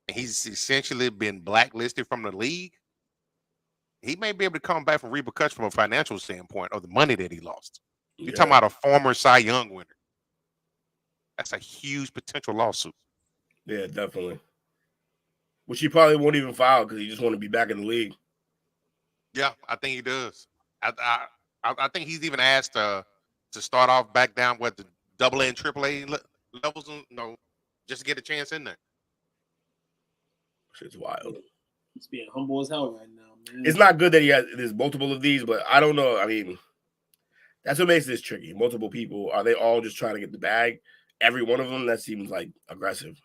and he's essentially been blacklisted from the league, he may be able to come back from repercussions from a financial standpoint of the money that he lost. You're talking about a former Cy Young winner. That's a huge potential lawsuit. Yeah, definitely. Which he probably won't even file because he just want to be back in the league. Yeah, I think he does. I think he's even asked to start off back down with the AA and AAA levels, just to get a chance in there. Shit's wild. He's being humble as hell right now, man. It's not good that there's multiple of these, but I don't know. I mean, that's what makes this tricky. Multiple people, are they all just trying to get the bag? Every one of them, that seems like aggressive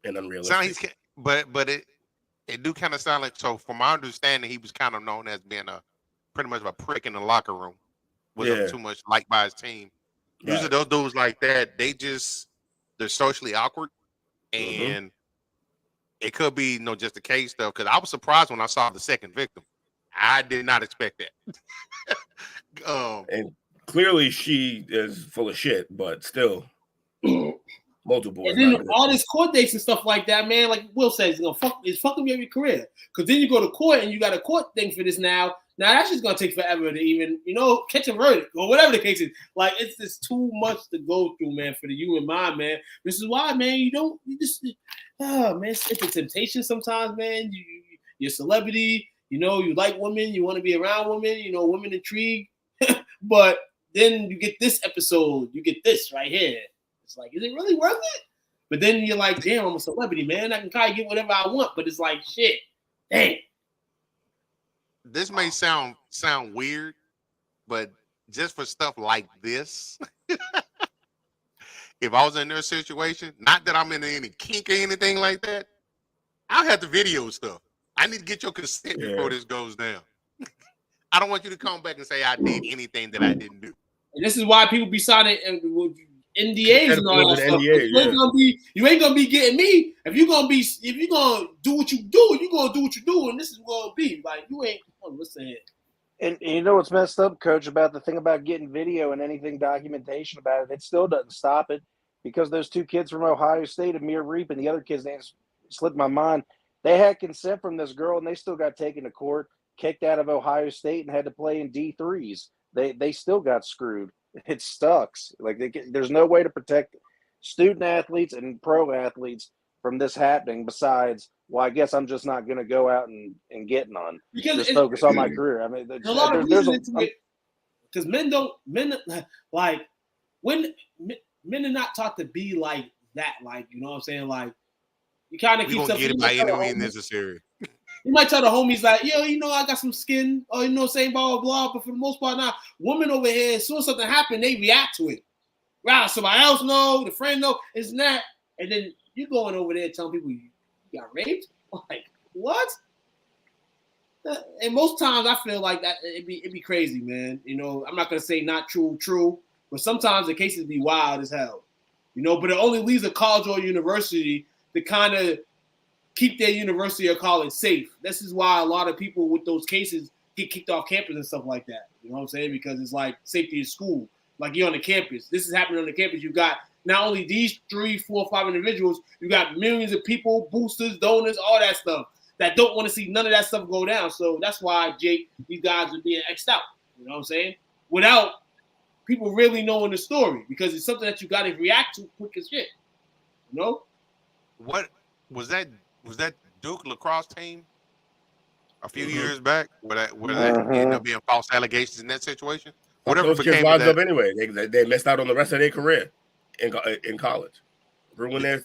and unrealistic. But it do kind of sound like, so from my understanding, he was kind of known as being pretty much a prick in the locker room. Wasn't too much liked by his team. Usually those dudes like that, they're socially awkward, and it could be just the case though. Because I was surprised when I saw the second victim. I did not expect that. And clearly she is full of shit, but still. Multiple. And then all this court dates and stuff like that, man, like Will says, it's fucking your career. Because then you go to court and you got a court thing for this now. Now that's just gonna take forever to even, catch a verdict or whatever the case is. Like it's just too much to go through, man, for the human mind, man. This is why, man, man, it's a temptation sometimes, man. You're a celebrity, you like women, you want to be around women, women intrigue. But then you get this episode, you get this right here. It's like, is it really worth it? But then you're like, damn, I'm a celebrity, man. I can kind of get whatever I want, but it's like, shit, dang. This may sound weird, but just for stuff like this, if I was in their situation, not that I'm in any kink or anything like that, I'll have to video stuff. I need to get your consent before this goes down. I don't want you to come back and say I did anything that I didn't do. And this is why people be signing NDAs and all that stuff. You ain't gonna be getting me if you're gonna do what you do. You're gonna do what you do, and this is what it'll be. Like you ain't. Listen. And you know what's messed up, Coach, about the thing about getting video and anything documentation about it? It still doesn't stop it because those two kids from Ohio State, Amir Reap and the other kid's name slipped my mind. They had consent from this girl, and they still got taken to court, kicked out of Ohio State, and had to play in D3s. They still got screwed. It sucks. Like there's no way to protect student athletes and pro athletes from this happening. Besides, well, I guess I'm just not going to go out and get none. Just focus on my career. I mean, there's a lot of reasons because men like when men are not taught to be like that. Like you know what I'm saying? Like you kind of keep stuff. Get it by any means necessary. You might tell the homies like, yo, I got some skin, or saying blah blah blah. But for the most part, now women over here, as soon as something happens, they react to it. Right? Somebody else know, the friend know, it's not, and then you going over there telling people you got raped. Like what? And most times I feel like that it'd be crazy, man. I'm not gonna say not true, but sometimes the cases be wild as hell. But it only leaves a college or university to kind of keep their university or college safe. This is why a lot of people with those cases get kicked off campus and stuff like that. You know what I'm saying? Because it's like safety in school. Like you're on the campus. This is happening on the campus. You got not only these 3, 4, 5 individuals, you got millions of people, boosters, donors, all that stuff that don't want to see none of that stuff go down. So that's why, Jake, these guys are being X'd out. You know what I'm saying? Without people really knowing the story, because it's something that you got to react to quick as shit. What was that? Was that Duke lacrosse team a few years back? Where that ended up being false allegations in that situation? Whatever those kids lodged up anyway. They missed out on the rest of their career in college. Ruined their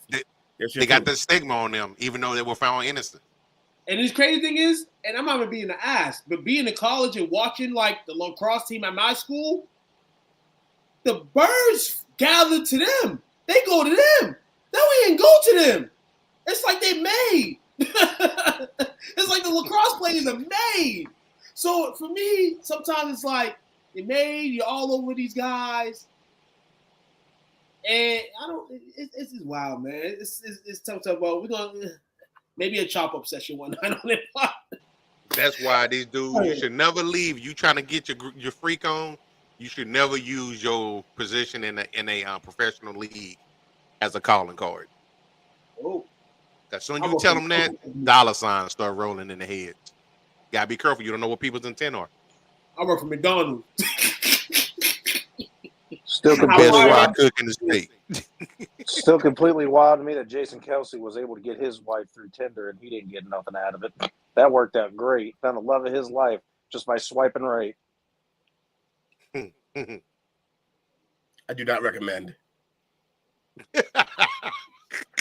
they got the stigma on them, even though they were found innocent. And this crazy thing is, and I'm not even being an ass, but being in college and watching like the lacrosse team at my school, the birds gather to them. They go to them. Then we didn't go to them. It's like they made. It's like the lacrosse players are made. So for me, sometimes it's like you're made. You're all over these guys, and I don't. It's just wild, man. It's tough. But we're gonna maybe a chop up session one night on it. That's why these dudes, you should never leave. You trying to get your freak on, you should never use your position in a professional league as a calling card. Oh. As soon as you tell them that, dollar signs start rolling in the heads. Gotta be careful. You don't know what people's intent are. I work for McDonald's. Still completely wild. Cook in the state. Still completely wild to me that Jason Kelsey was able to get his wife through Tinder and he didn't get nothing out of it. That worked out great. Found the love of his life just by swiping right. I do not recommend.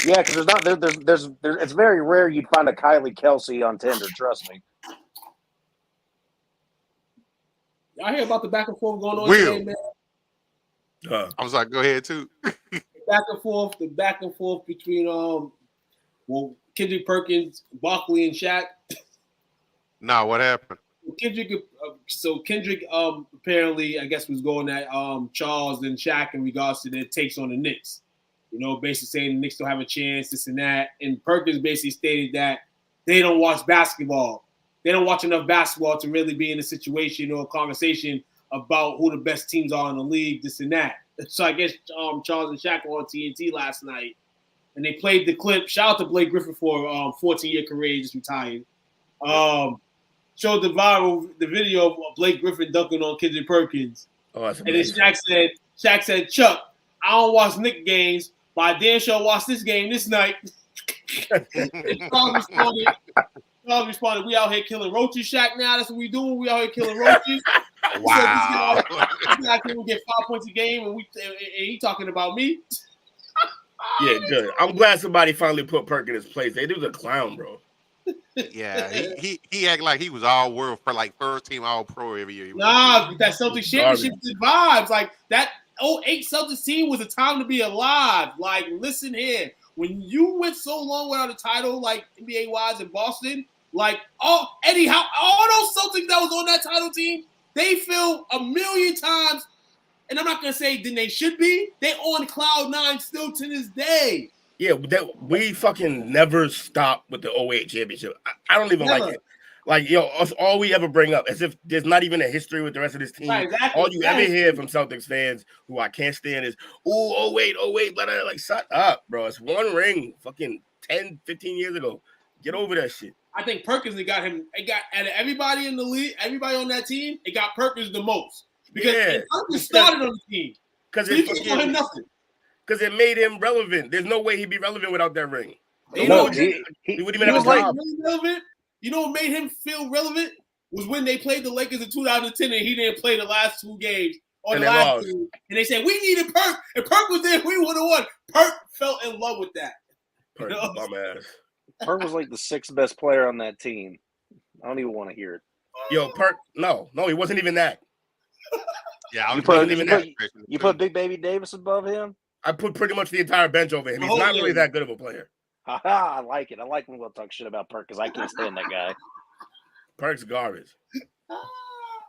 Yeah, because there's it's very rare you'd find a Kylie Kelsey on Tinder. Trust me. Y'all hear about the back and forth going on Will. today, man? I was like, go ahead too. The back and forth between Kendrick Perkins, Barkley, and Shaq. Nah, what happened? Kendrick apparently, I guess, was going at Charles and Shaq in regards to their takes on the Knicks. You know, basically saying the Knicks don't have a chance, this and that. And Perkins basically stated that they don't watch basketball. They don't watch enough basketball to really be in a situation or a conversation about who the best teams are in the league, this and that. So I guess Charles and Shaq were on TNT last night, and they played the clip. Shout out to Blake Griffin for a 14-year career, just retired. Showed the video of Blake Griffin dunking on Kendrick Perkins. Oh, that's and then amazing. Shaq said, Chuck, I don't watch Knicks games, but I damn sure watch this game this night. Charles responded, we out here killing roaches, Shaq, now. That's what we doing. We out here killing roaches. Wow. I can get 5 points a game, and he talking about me. Yeah, good. I'm glad somebody finally put Perk in his place. They do the clown, bro. Yeah, he act like he was all world for like first team all pro every year. Nah, that Celtics championship vibes. Like that 08 Celtics team was a time to be alive. Like, listen here. When you went so long without a title, like NBA wise in Boston, like Eddie, how all those Celtics that was on that title team, they feel a million times, and I'm not gonna say then they should be. They on cloud nine still to this day. Yeah, we fucking never stop with the 08 championship. I don't even like it. Like, yo, all we ever bring up, as if there's not even a history with the rest of this team. Right, exactly, all you ever hear from Celtics fans, who I can't stand, is, oh, wait, blah, blah, like, shut up, bro. It's one ring fucking 10, 15 years ago. Get over that shit. I think Perkins got him. It got out of everybody in the league, everybody on that team, it got Perkins the most. Because Perkins started on the team. Because he didn't give him nothing. Because it made him relevant. There's no way he'd be relevant without that ring. You know, he wouldn't even have a job. Really relevant. You know what made him feel relevant was when they played the Lakers in 2010 and he didn't play the last two games or the last two. And they said, we needed Perk. If Perk was there, we would have won. Perk fell in love with that. Perk, you know? bum ass. Perk was like the sixth best player on that team. I don't even want to hear it. Yo, Perk, no, he wasn't even that. Yeah, you put Big Baby Davis above him? I put pretty much the entire bench over him. He's not really that good of a player. I like it. I like when we'll talk shit about Perk because I can't stand that guy. Perk's garbage.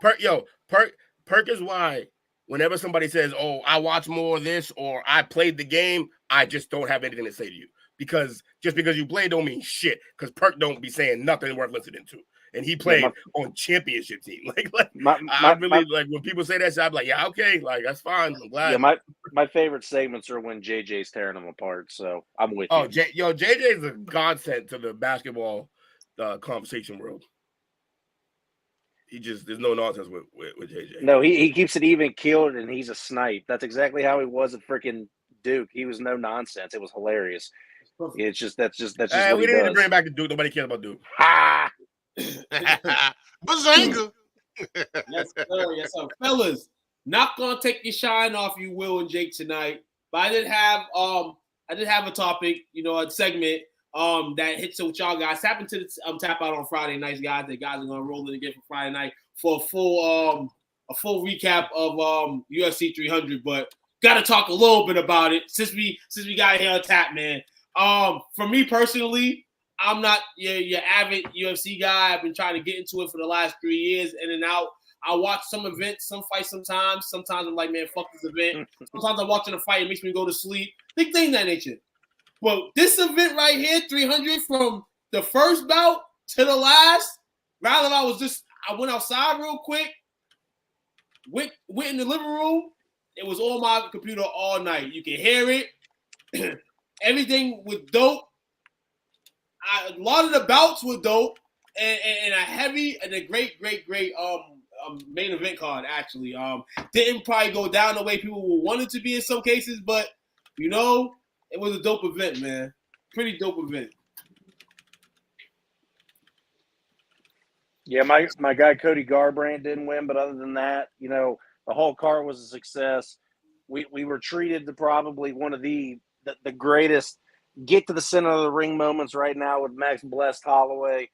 Perk is why whenever somebody says, oh, I watch more of this or I played the game, I just don't have anything to say to you. Because just because you play don't mean shit. Because Perk don't be saying nothing worth listening to. And he played on championship team. I really like when people say that shit, I'm like, yeah, okay, like that's fine. I'm glad. Yeah, my favorite segments are when JJ's tearing them apart. So I'm with you. JJ's a godsend to the basketball conversation world. There's no nonsense with JJ. No, he keeps it even keeled and he's a snipe. That's exactly how he was at freaking Duke. He was no nonsense. It was hilarious. It's just that's just what we didn't even bring it back to Duke. Nobody cares about Duke. Ha! Bazanga. Yes, sir. Fellas, not gonna take your shine off you, Will and Jake, tonight. But I did have a topic, a segment that hits with y'all guys. Happened to tap out on Friday nights, guys. The guys are gonna roll in again for Friday night for a full recap of UFC 300. But got to talk a little bit about it since we got here on tap, man. For me personally, I'm not your avid UFC guy. I've been trying to get into it for the last 3 years, in and out. I watch some events, some fights sometimes. Sometimes I'm like, man, fuck this event. Sometimes I'm watching a fight, it makes me go to sleep. Big thing that nature. But this event right here, 300 from the first bout to the last, rather I went outside real quick, went in the living room. It was on my computer all night. You can hear it. Everything was dope. A lot of the bouts were dope, and a heavy and a great main event card, actually. Didn't probably go down the way people would want it to be in some cases, but, you know, it was a dope event, man. Pretty dope event. Yeah, my guy Cody Garbrandt didn't win, but other than that, you know, the whole card was a success. We were treated to probably one of the greatest get to the center of the ring moments right now with Max Blessed Holloway.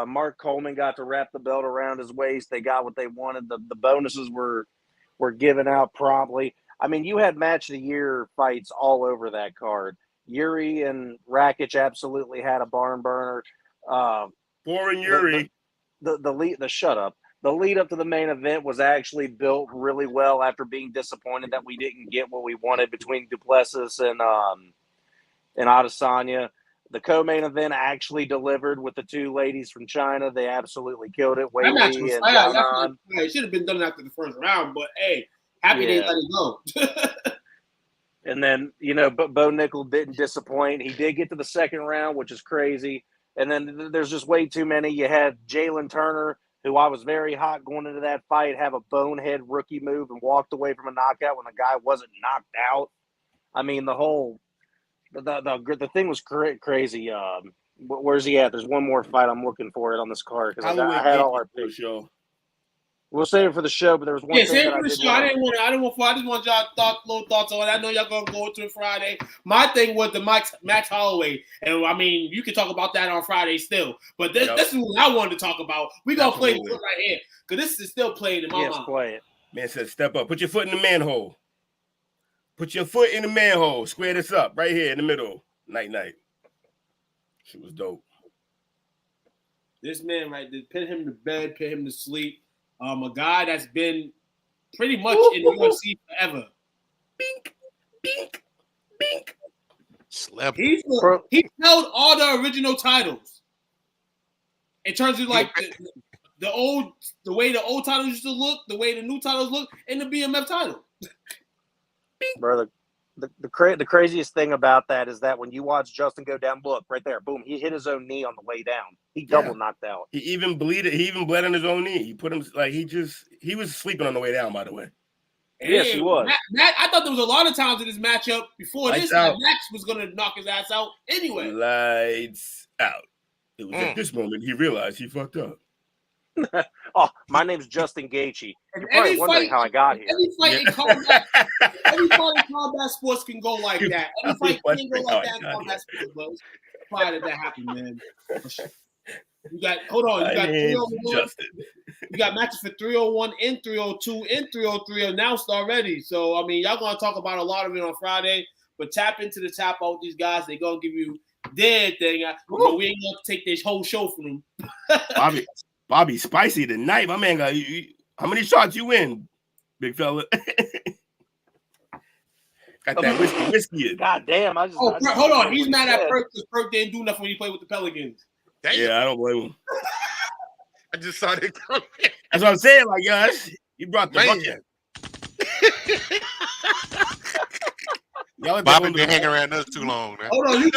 Mark Coleman got to wrap the belt around his waist. They got what they wanted. The bonuses were given out promptly. I mean, you had match of the year fights all over that card. Yuri and Rakic absolutely had a barn burner. Boring Yuri. Shut up. The lead up to the main event was actually built really well after being disappointed that we didn't get what we wanted between Duplessis and Adesanya. The co-main event actually delivered with the two ladies from China. They absolutely killed it. Wei Li and Yanan. It should have been done after the first round, but hey, happy they let it go. And then, you know, but Bo Nickel didn't disappoint. He did get to the second round, which is crazy. And then there's just way too many. You had Jalen Turner, who I was very hot going into that fight, have a bonehead rookie move and walked away from a knockout when the guy wasn't knocked out. I mean, the thing was crazy. Where's he at? There's one more fight I'm looking for it on this card because I had all our picks. We'll save it for the show, but there was one thing save it for the show. I just want y'all little thoughts on it. I know y'all gonna go into it Friday. My thing was the Max Holloway, and I mean, you can talk about that on Friday still. But this is what I wanted to talk about. We gonna play this right here because this is still playing in my mind. Play it. Man said, "Step up. Put your foot in the manhole. Put your foot in the manhole. Square this up right here in the middle. Night. She was dope. This man right there, put him to bed, put him to sleep. A guy that's been pretty much in the UFC forever. Bink. Slept. He held all the original titles. In terms of like the way the old titles used to look, the way the new titles look, and the BMF title. Brother, the craziest thing about that is that when you watch Justin go down, look right there, boom, he hit his own knee on the way down. He double knocked out. He even bleeded. He even bled on his own knee. He put him like he was sleeping on the way down. By the way, yes, he was. Matt, I thought there was a lot of times in this matchup before this that Max was going to knock his ass out anyway. Lights out. It was at this moment he realized he fucked up. Oh, my name's Justin Gaethje. You're probably wondering how I got here. Every fight in combat sports can go like that. Every fight can go like that in combat sports, but it's fine that happened, man. You got 301. You got matches for 301 and 302 and 303 announced already. So I mean, y'all gonna talk about a lot of it on Friday. But tap into the tap out with these guys. They gonna give you their thing. But we ain't gonna take this whole show from them. Bobby spicy tonight. My man got how many shots you in, big fella? Got that whiskey. God damn! Hold on. He's mad at Perk because Perk didn't do nothing when he played with the Pelicans. Damn. Yeah, I don't blame him. I just saw it come in. That's what I'm saying. Like, guys, you brought the bucket. Bobby been hanging around us too long, man. Hold on. You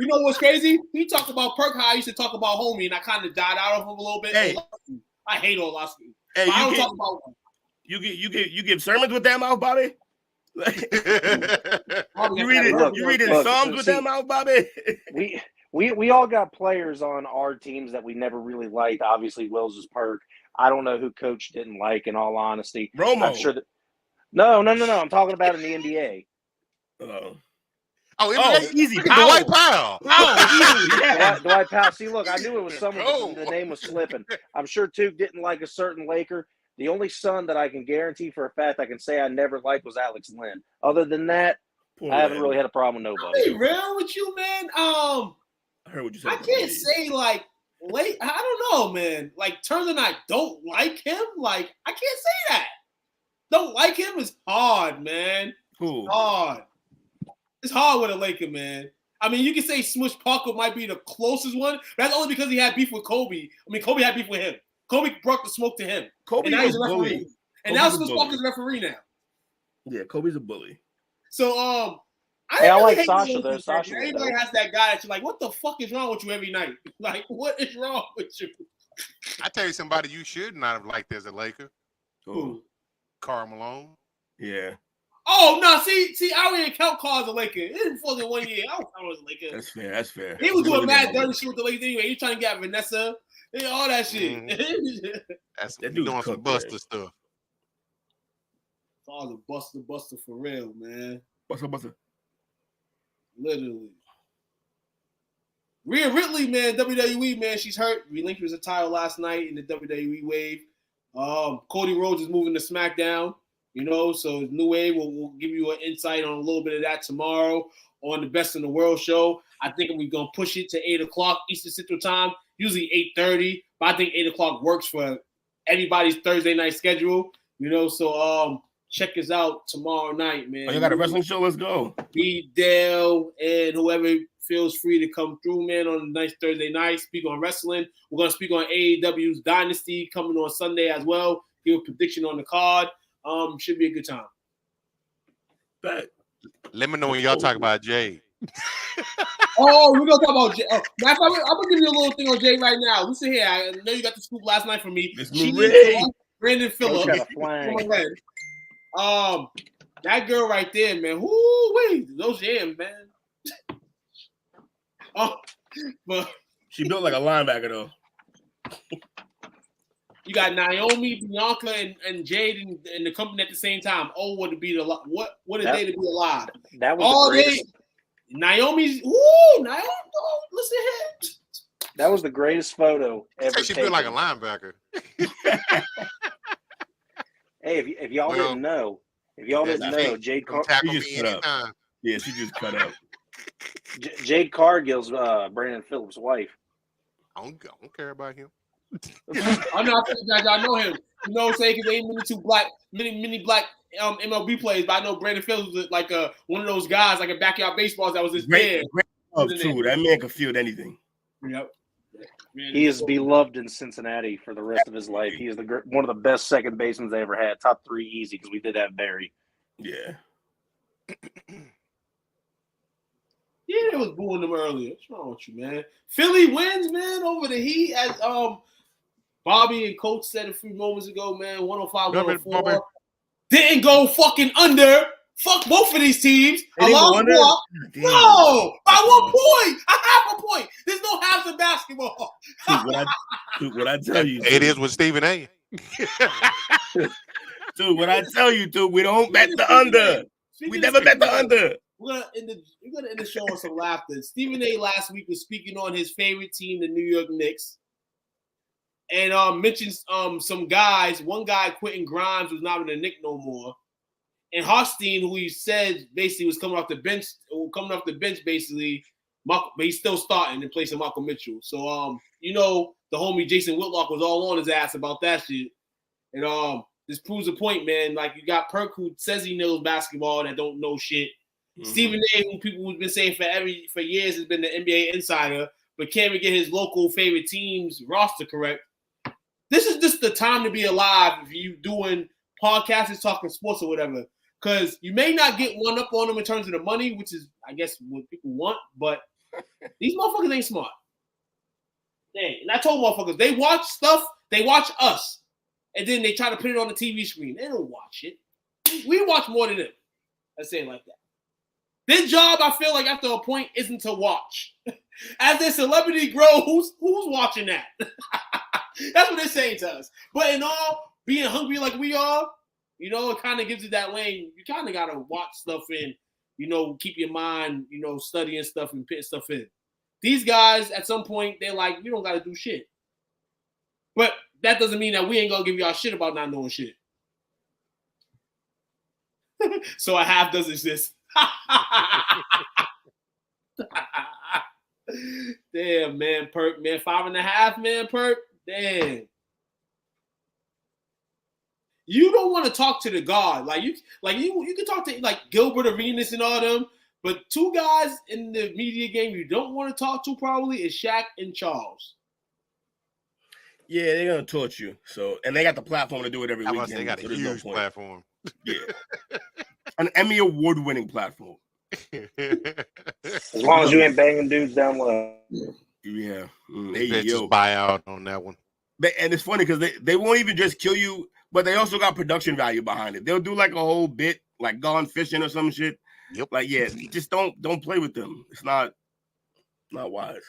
know what's crazy? He talked about Perk how I used to talk about Homie, and I kind of died out of him a little bit. Hey. I hate Orlovsky. Hey, I don't talk about him. You give sermons with that mouth, Bobby? You reading Psalms with that mouth, Bobby? We all got players on our teams that we never really liked. Obviously, Wills is Perk. I don't know who Coach didn't like, in all honesty. Romo. I'm sure that. No. I'm talking about in the NBA. Easy. Dwight Powell. Dwight Powell. See, look, I knew it was someone. The name was slipping. I'm sure Tuke didn't like a certain Laker. The only son that I can guarantee for a fact I can say I never liked was Alex Lynn. Other than that, I haven't really had a problem with nobody. I'll be real with you, man. I heard what you said. I can't say like late. I don't know, man. Like Turner and I don't like him. Like I can't say that. Don't like him is hard, man. Cool. Hard. It's hard with a Laker, man. I mean, you can say Smush Parker might be the closest one. But that's only because he had beef with Kobe. I mean, Kobe had beef with him. Kobe brought the smoke to him. Kobe and now he's a referee. bully. And now Smush Parker's a referee now. Yeah, Kobe's a bully. So, I like Sasha though. Sasha. Everybody has that guy that you're like, what the fuck is wrong with you every night? Like, what is wrong with you? I tell you somebody you should not have liked as a Laker. Who? Karl Malone. Yeah. Oh no! See, I don't even count Karl as a Laker. It didn't for the 1 year. I don't count him as a Laker. That's fair. That's fair. He was doing mad dirty shit with the Lakers anyway. He was trying to get Vanessa, all that shit. Mm-hmm. That's that doing some Buster stuff. Karl's a buster for real, man. Buster. Literally. Rhea Ripley, man, WWE, man, she's hurt. Relinquished her title last night in the WWE wave. Cody Rhodes is moving to SmackDown. You know, so New Wave will give you an insight on a little bit of that tomorrow on the Best in the World show. I think we're going to push it to 8 o'clock Eastern Central Time, usually 8:30, but I think 8 o'clock works for anybody's Thursday night schedule. You know, so check us out tomorrow night, man. Oh, you got a wrestling show? Let's go. B. Dale and whoever feels free to come through, man, on a nice Thursday night. Speak on wrestling. We're going to speak on AEW's Dynasty coming on Sunday as well. Give a prediction on the card. Should be a good time. Bet. Let me know when y'all talk about Jade. Oh, we're gonna talk about Jade. I'm gonna give you a little thing on Jade right now. Listen here. I know you got the scoop last night from me. Brandon Phillips. That girl right there, man. Whoo-wee, those jams, man. But she built like a linebacker though. You got Naomi, Bianca, and Jade in the company at the same time. Oh, what a day to be alive. That was all day. Naomi's. Ooh, Naomi. Oh, listen here. That was the greatest photo ever. She feel like a linebacker. Hey, if y'all didn't know, Jade Yeah, she just cut up. Jade Cargill's Brandon Phillips' wife. I don't care about him. I know I know him. You know what I'm saying? Because there ain't many black MLB players, but I know Brandon Phillips was like one of those guys, like a backyard baseballs that was his dad. Too. That man could field anything. Yep. He is beloved in Cincinnati for the rest of his life. He is one of the best second basemen they ever had. Top 3 easy because we did have Barry. Yeah. Yeah, they was booing them earlier. What's wrong with you, man? Philly wins, man, over the Heat. As Bobby and Coach said a few moments ago, man, 105-104. Didn't go fucking under. Fuck both of these teams. A long walk. No, by 1 point. A half a point. There's no halves in basketball. What I tell you. It is with Stephen A. Dude, what I tell you, dude, we don't bet the under. We never bet the under. We're gonna end the show on some laughter. Stephen A. last week was speaking on his favorite team, the New York Knicks, and mentioned some guys. One guy, Quentin Grimes, was not in the Knicks no more, and Hartstein, who he said basically was coming off the bench basically, but he's still starting in place of Michael Mitchell. So the homie Jason Whitlock was all on his ass about that shit, and this proves a point, man. Like you got Perk, who says he knows basketball that don't know shit. Mm-hmm. Stephen A., who people have been saying for years has been the NBA insider, but can't even get his local favorite team's roster correct. This is just the time to be alive if you doing podcasts, talking sports or whatever, because you may not get one up on them in terms of the money, which is, I guess, what people want, but these motherfuckers ain't smart. And I told motherfuckers, they watch stuff, they watch us, and then they try to put it on the TV screen. They don't watch it. We watch more than them. Let's say it like that. This job, I feel like after a point, isn't to watch. As their celebrity grows, who's watching that? That's what they're saying to us. But in all, being hungry like we are, it kind of gives you that lane. You kind of got to watch stuff and, keep your mind, studying stuff and putting stuff in. These guys, at some point, they're like, you don't got to do shit. But that doesn't mean that we ain't gonna give y'all shit about not knowing shit. So a half does exist. Damn, man, Perk, man, 5.5, man, Perk. Damn. You don't want to talk to the God. You can talk to like Gilbert Arenas and all them, but two guys in the media game you don't want to talk to probably is Shaq and Charles. Yeah, they're gonna torch you. So, and they got the platform to do it every weekend. They got a huge platform. Yeah, an Emmy award-winning platform. As long as you ain't banging dudes down low. Yeah, they just buy out on that one. And it's funny because they won't even just kill you, but they also got production value behind it. They'll do like a whole bit, like gone fishing or some shit. Yep. Like, yeah, just don't play with them. It's not wise.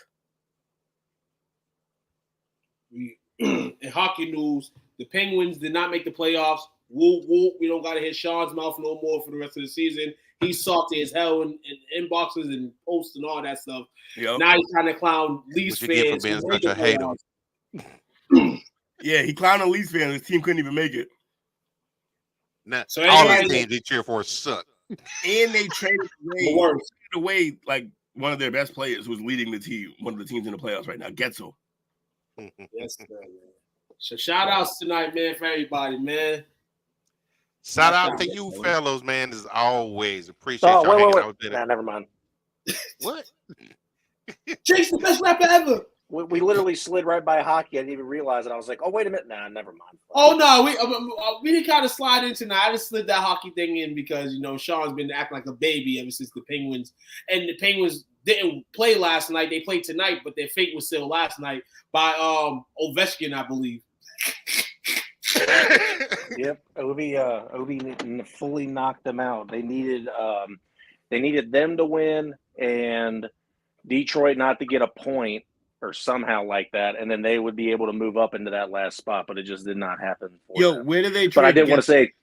In hockey news, the Penguins did not make the playoffs. Whoop, whoop. We don't got to hit Sean's mouth no more for the rest of the season. He's salty as hell in inboxes and posts and all that stuff. Yep. Now he's trying to clown Leafs fans. For being such a hater. Yeah, he clowned the Leafs fans. His team couldn't even make it. Now, so all the teams they cheer for suck. And they traded away like one of their best players who's leading the team, one of the teams in the playoffs right now, Getzel. Yes, man. So shout outs tonight, man, for everybody, man. Shout out to you fellows, man, as always. Appreciate y'all hanging out with never mind. What? Jake's the best rapper ever. We literally slid right by hockey. I didn't even realize it. I was like, oh, wait a minute. Nah, never mind. Oh, no. We didn't kind of slide in tonight. I just slid that hockey thing in because, Sean's been acting like a baby ever since the Penguins. And the Penguins didn't play last night. They played tonight, but their fate was still last night by Ovechkin, I believe. Yep. Obi fully knocked them out. They needed them to win and Detroit not to get a point or somehow like that, and then they would be able to move up into that last spot, but it just did not happen. Them. Where did they trade? But I didn't want to say,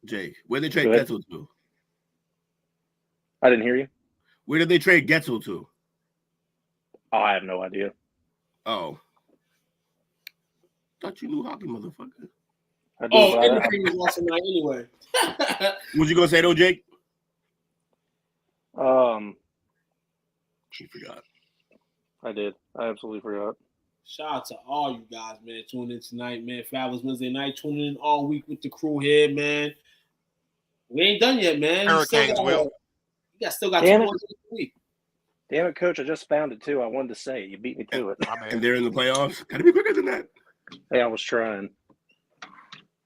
Jake, where did they trade Getzel to? I didn't hear you. Where did they trade Getzel to? Oh, I have no idea. Oh. Thought you knew hockey, motherfucker. Everything was awesome tonight anyway. What you gonna say though, Jake? She forgot. I did. I absolutely forgot. Shout out to all you guys, man, tuning in tonight, man. Fabulous Wednesday night, tuning in all week with the crew here, man. We ain't done yet, man. Hurricanes will. You still got 2 more this week. Damn it, Coach! I just found it too. I wanted to say it. You beat me to it. And they're in the playoffs. Gotta be quicker than that. Hey, I was trying.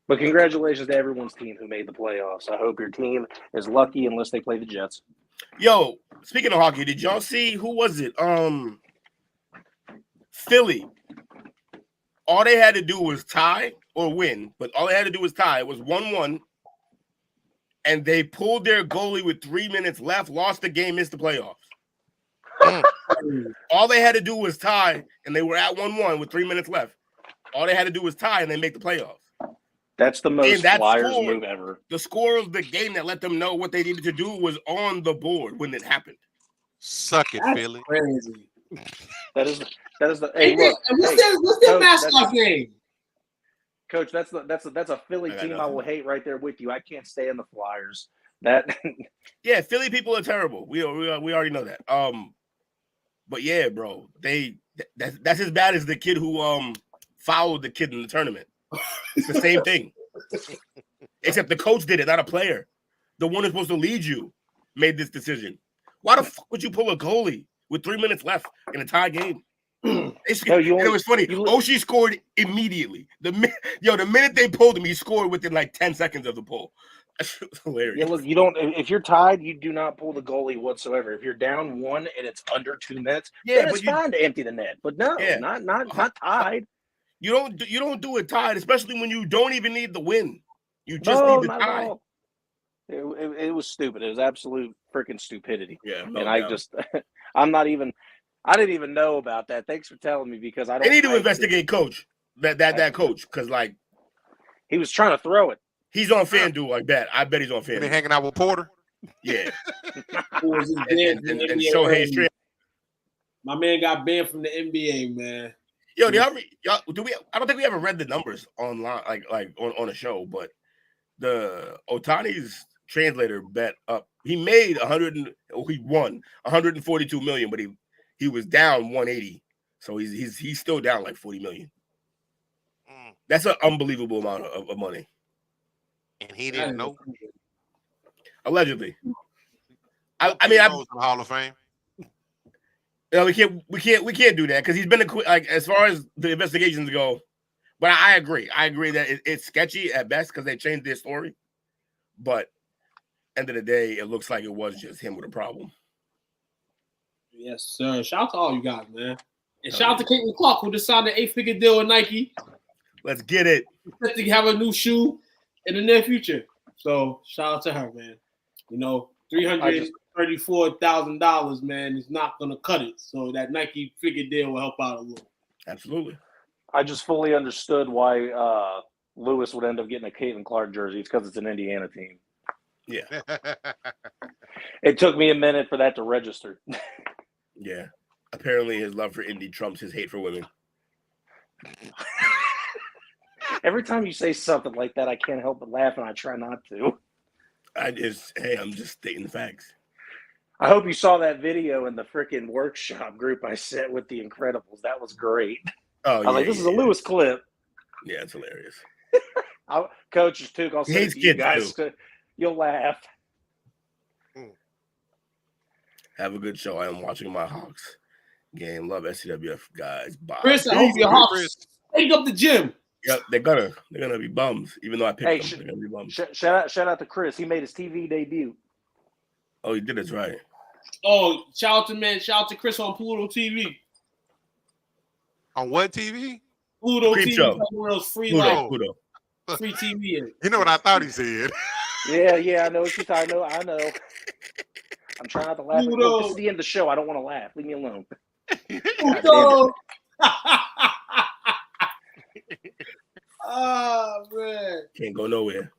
But congratulations to everyone's team who made the playoffs. I hope your team is lucky unless they play the Jets. Yo, speaking of hockey, did y'all see who was it? Philly. All they had to do was tie or win, but all they had to do was tie. It was 1-1, and they pulled their goalie with 3 minutes left, lost the game, missed the playoffs. All they had to do was tie, and they were at 1-1 with 3 minutes left. All they had to do was tie, and they make the playoffs. That's the most Flyers move ever. The score of the game that let them know what they needed to do was on the board when it happened. Suck it, Philly. Crazy. That is the. Hey, look, what's their mascot name? Coach, that's a Philly team I will hate right there with you. I can't stand the Flyers. That. Yeah, Philly people are terrible. We already know that. But yeah, bro, that's as bad as the kid who fouled the kid in the tournament. It's the same thing. Except the coach did it, not a player. The one who's supposed to lead you made this decision. Why the fuck would you pull a goalie with 3 minutes left in a tie game? It was funny. Oshie scored immediately. The minute they pulled him, he scored within like 10 seconds of the pull. That's hilarious. Yeah, look, you don't. If you're tied, you do not pull the goalie whatsoever. If you're down 1 and it's under 2 minutes, then it's fine to empty the net. But no, not tied. You don't do it tied, especially when you don't even need the win. You just need the tie. It was stupid. It was absolute freaking stupidity. Yeah, and I didn't even know about that. Thanks for telling me because I don't. They need to investigate coach that coach because like he was trying to throw it. He's on FanDuel. I bet he's on FanDuel. Been hanging out with Porter. Yeah. and Shohei. My man got banned from the NBA, man. Yo, y'all, do we? I don't think we ever read the numbers online, like on a show. But the Otani's translator bet up. He made he won 142 million, but he was down 180. So he's still down like 40 million. That's an unbelievable amount of money. And he didn't know. Allegedly. I mean, the Hall of Fame. No, we can't do that because he's been like as far as the investigations go. But I agree that it's sketchy at best because they changed their story. But end of the day, it looks like it was just him with a problem. Yes, sir. Shout out to all you guys, man, and shout out to Caitlin Clark who just signed an 8-figure deal with Nike. Let's get it. Set to have a new shoe in the near future. So shout out to her, man. You know, $334,000, man, is not gonna cut it. So that Nike figure deal will help out a little. Absolutely. I just fully understood why Lewis would end up getting a Caitlin Clark jersey. It's because it's an Indiana team. Yeah. It took me a minute for that to register. Yeah. Apparently his love for Indy trumps his hate for women. Every time you say something like that, I can't help but laugh, and I try not to. I'm just stating the facts. I hope you saw that video in the freaking workshop group I sent with the Incredibles. That was great. Oh, I was like, this is a Lewis clip. Yeah, it's hilarious. Coaches too. I'll say to you guys, you'll laugh. Have a good show. I am watching my Hawks game. Love STWF guys. Bye. Chris, I hope your Hawks take up the gym. Yep, they're gonna be bums. Even though I picked them, they're gonna be bums. Shout out to Chris. He made his TV debut. Oh, he did. That's right. Oh, shout out to Chris on Pluto TV. On what TV? Pluto Creep TV. show. One of those free Pluto. Free TV. You know what I thought he said? Yeah, I know what you're talking about. I know. I'm trying not to laugh. Look, this is the end of the show. I don't want to laugh. Leave me alone. Oh, man. Can't go nowhere.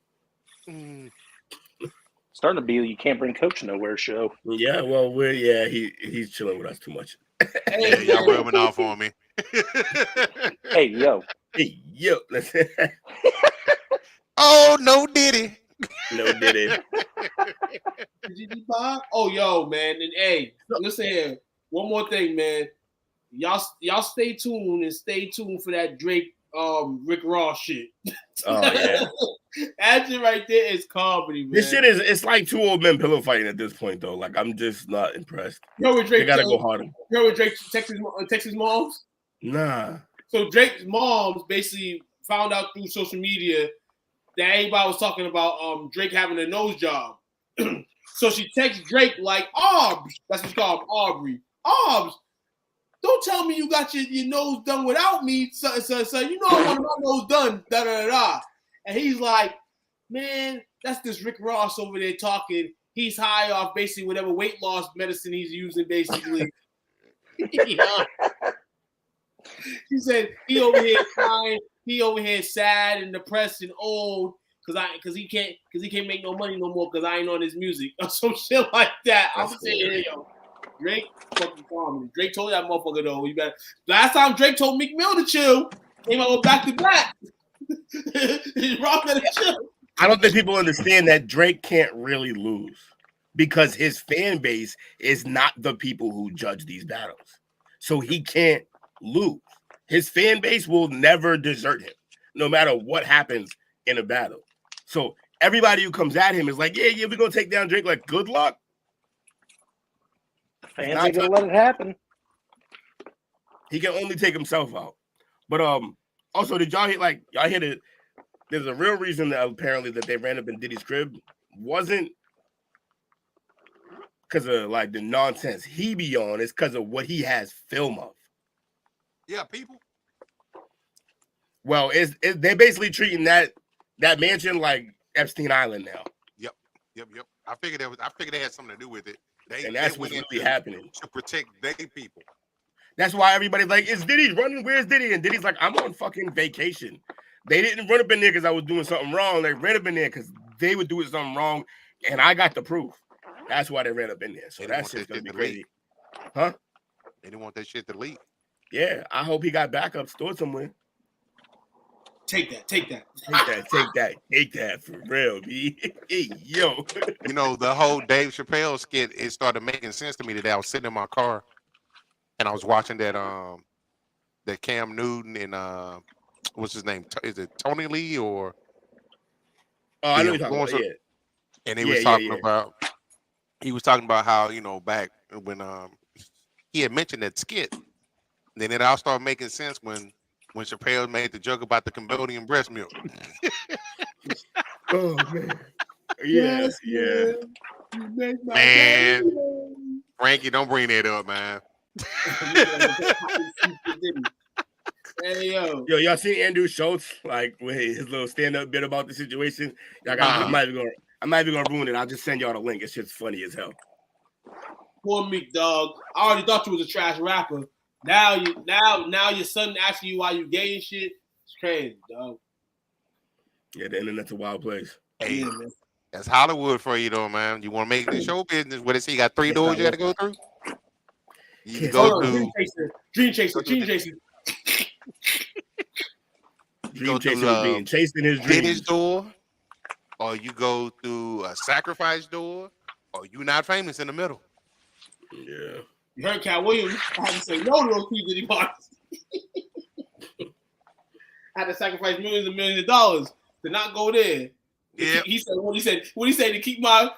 Starting to be you can't bring coach nowhere show. Yeah, well, he's chilling with us too much. Hey, y'all rubbing off on me. Hey, yo. Oh, no Diddy. No Diddy. Oh, yo, man. And hey, listen here. One more thing, man. Y'all stay tuned and stay tuned for that Drake Rick Ross shit. Oh yeah. That shit right there is comedy, man. This shit it's like two old men pillow fighting at this point though. Like I'm just not impressed. You know what Drake they gotta go harder. You know what Drake Texas moms? Nah. So Drake's moms basically found out through social media that everybody was talking about Drake having a nose job. So she texts Drake like, Arbs, that's what she called him, Aubrey. Arbs, don't tell me you got your nose done without me. So you know I want my nose done, da-da-da-da. And he's like, man, that's this Rick Ross over there talking. He's high off basically whatever weight loss medicine he's using, basically. He said he over here crying, he over here sad and depressed and old because he can't make no money no more because I ain't on his music or some shit like that. I'm saying, hey, yo, Drake fucking comedy. Drake told that motherfucker though. You better. Last time Drake told Meek Mill to chill, came out back to back. Rock better chill. I don't think people understand that Drake can't really lose because his fan base is not the people who judge these battles. So he can't lose. His fan base will never desert him, no matter what happens in a battle. So everybody who comes at him is like, yeah, we're gonna take down Drake. Like, good luck. Fans ain't gonna let it happen. He can only take himself out. But also, did y'all hear that? There's a real reason that apparently that they ran up in Diddy's crib wasn't because of like the nonsense he be on. It's because of what he has film of. Yeah, people. Well, they're basically treating that mansion like Epstein Island now. Yep. I figured they had something to do with it. And that's what's really happening to protect their people. That's why everybody's like, "Is Diddy running? Where's Diddy?" And Diddy's like, "I'm on fucking vacation." They didn't run up in there because I was doing something wrong. They ran up in there because they were doing something wrong, and I got the proof. That's why they ran up in there. So that's just gonna be crazy, huh? They didn't want that shit to leak. Yeah, I hope he got backup stored somewhere. Take that. Take that for real, B. Hey, yo. You know, the whole Dave Chappelle skit, it started making sense to me today. I was sitting in my car and I was watching that Cam Newton and what's his name? Is it Tony Lee or I know you're talking about, yeah. And he was talking about how, you know, back when he had mentioned that skit. Then it all started making sense when Chappelle made the joke about the Cambodian breast milk. Oh man. Yeah. Man. Frankie, don't bring that up, man. Hey, yo, y'all seen Andrew Schultz like with his little stand-up bit about the situation? I'm not even gonna ruin it. I'll just send y'all the link. It's just funny as hell. Poor Meek, dog. I already thought you was a trash rapper. Now your son asking you why you gay and shit. It's crazy, dog. Yeah, the internet's a wild place. Hey, that's Hollywood for you, though, man. You want to make the show business? What is he got 3 doors you got to go through? You can go through Dream Chaser. Dream Chaser being chasing his dreams. Finish door, or you go through a sacrifice door, or you not famous in the middle. Yeah. You heard Cat Williams had to say no to those P. Diddy parties. Had to sacrifice millions and millions of dollars to not go there. Yeah. He said what he said to keep my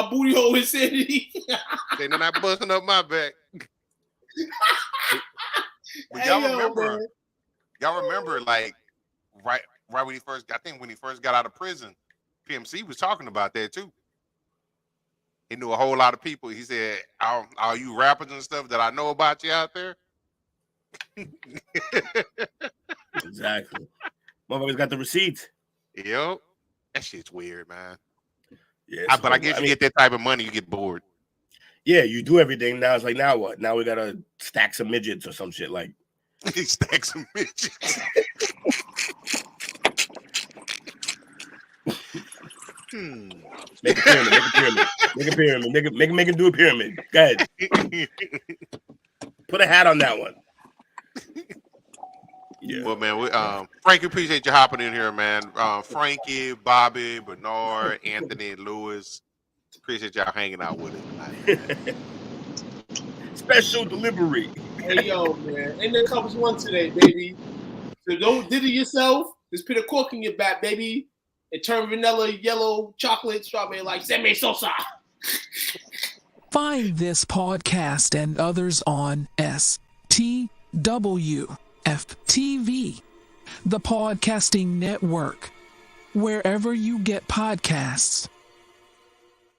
booty hole in sanity. They're not busting up my back. But y'all remember, like right when he first, I think when he first got out of prison, PMC was talking about that too. He knew a whole lot of people. He said, "Are you rappers and stuff that I know about you out there?" Exactly. Motherfuckers got the receipts. Yep. That shit's weird, man. Yeah, but I guess you get that type of money, you get bored. Yeah, you do everything. Now it's like, now what? Now we gotta stack some midgets or some shit like. Stack some midgets. Make a pyramid. Make him do a pyramid. Go ahead. Put a hat on that one. Yeah. Well, man, Frankie, appreciate you hopping in here, man. Frankie, Bobby, Bernard, Anthony, Lewis. Appreciate y'all hanging out with us tonight. Special delivery. Hey, yo, man. Ain't there comes one today, baby. So don't did it yourself. Just put a cork in your back, baby. And turn vanilla, yellow, chocolate, strawberry like Seme Sosa. Find this podcast and others on STWF-TV, the Podcasting Network, wherever you get podcasts.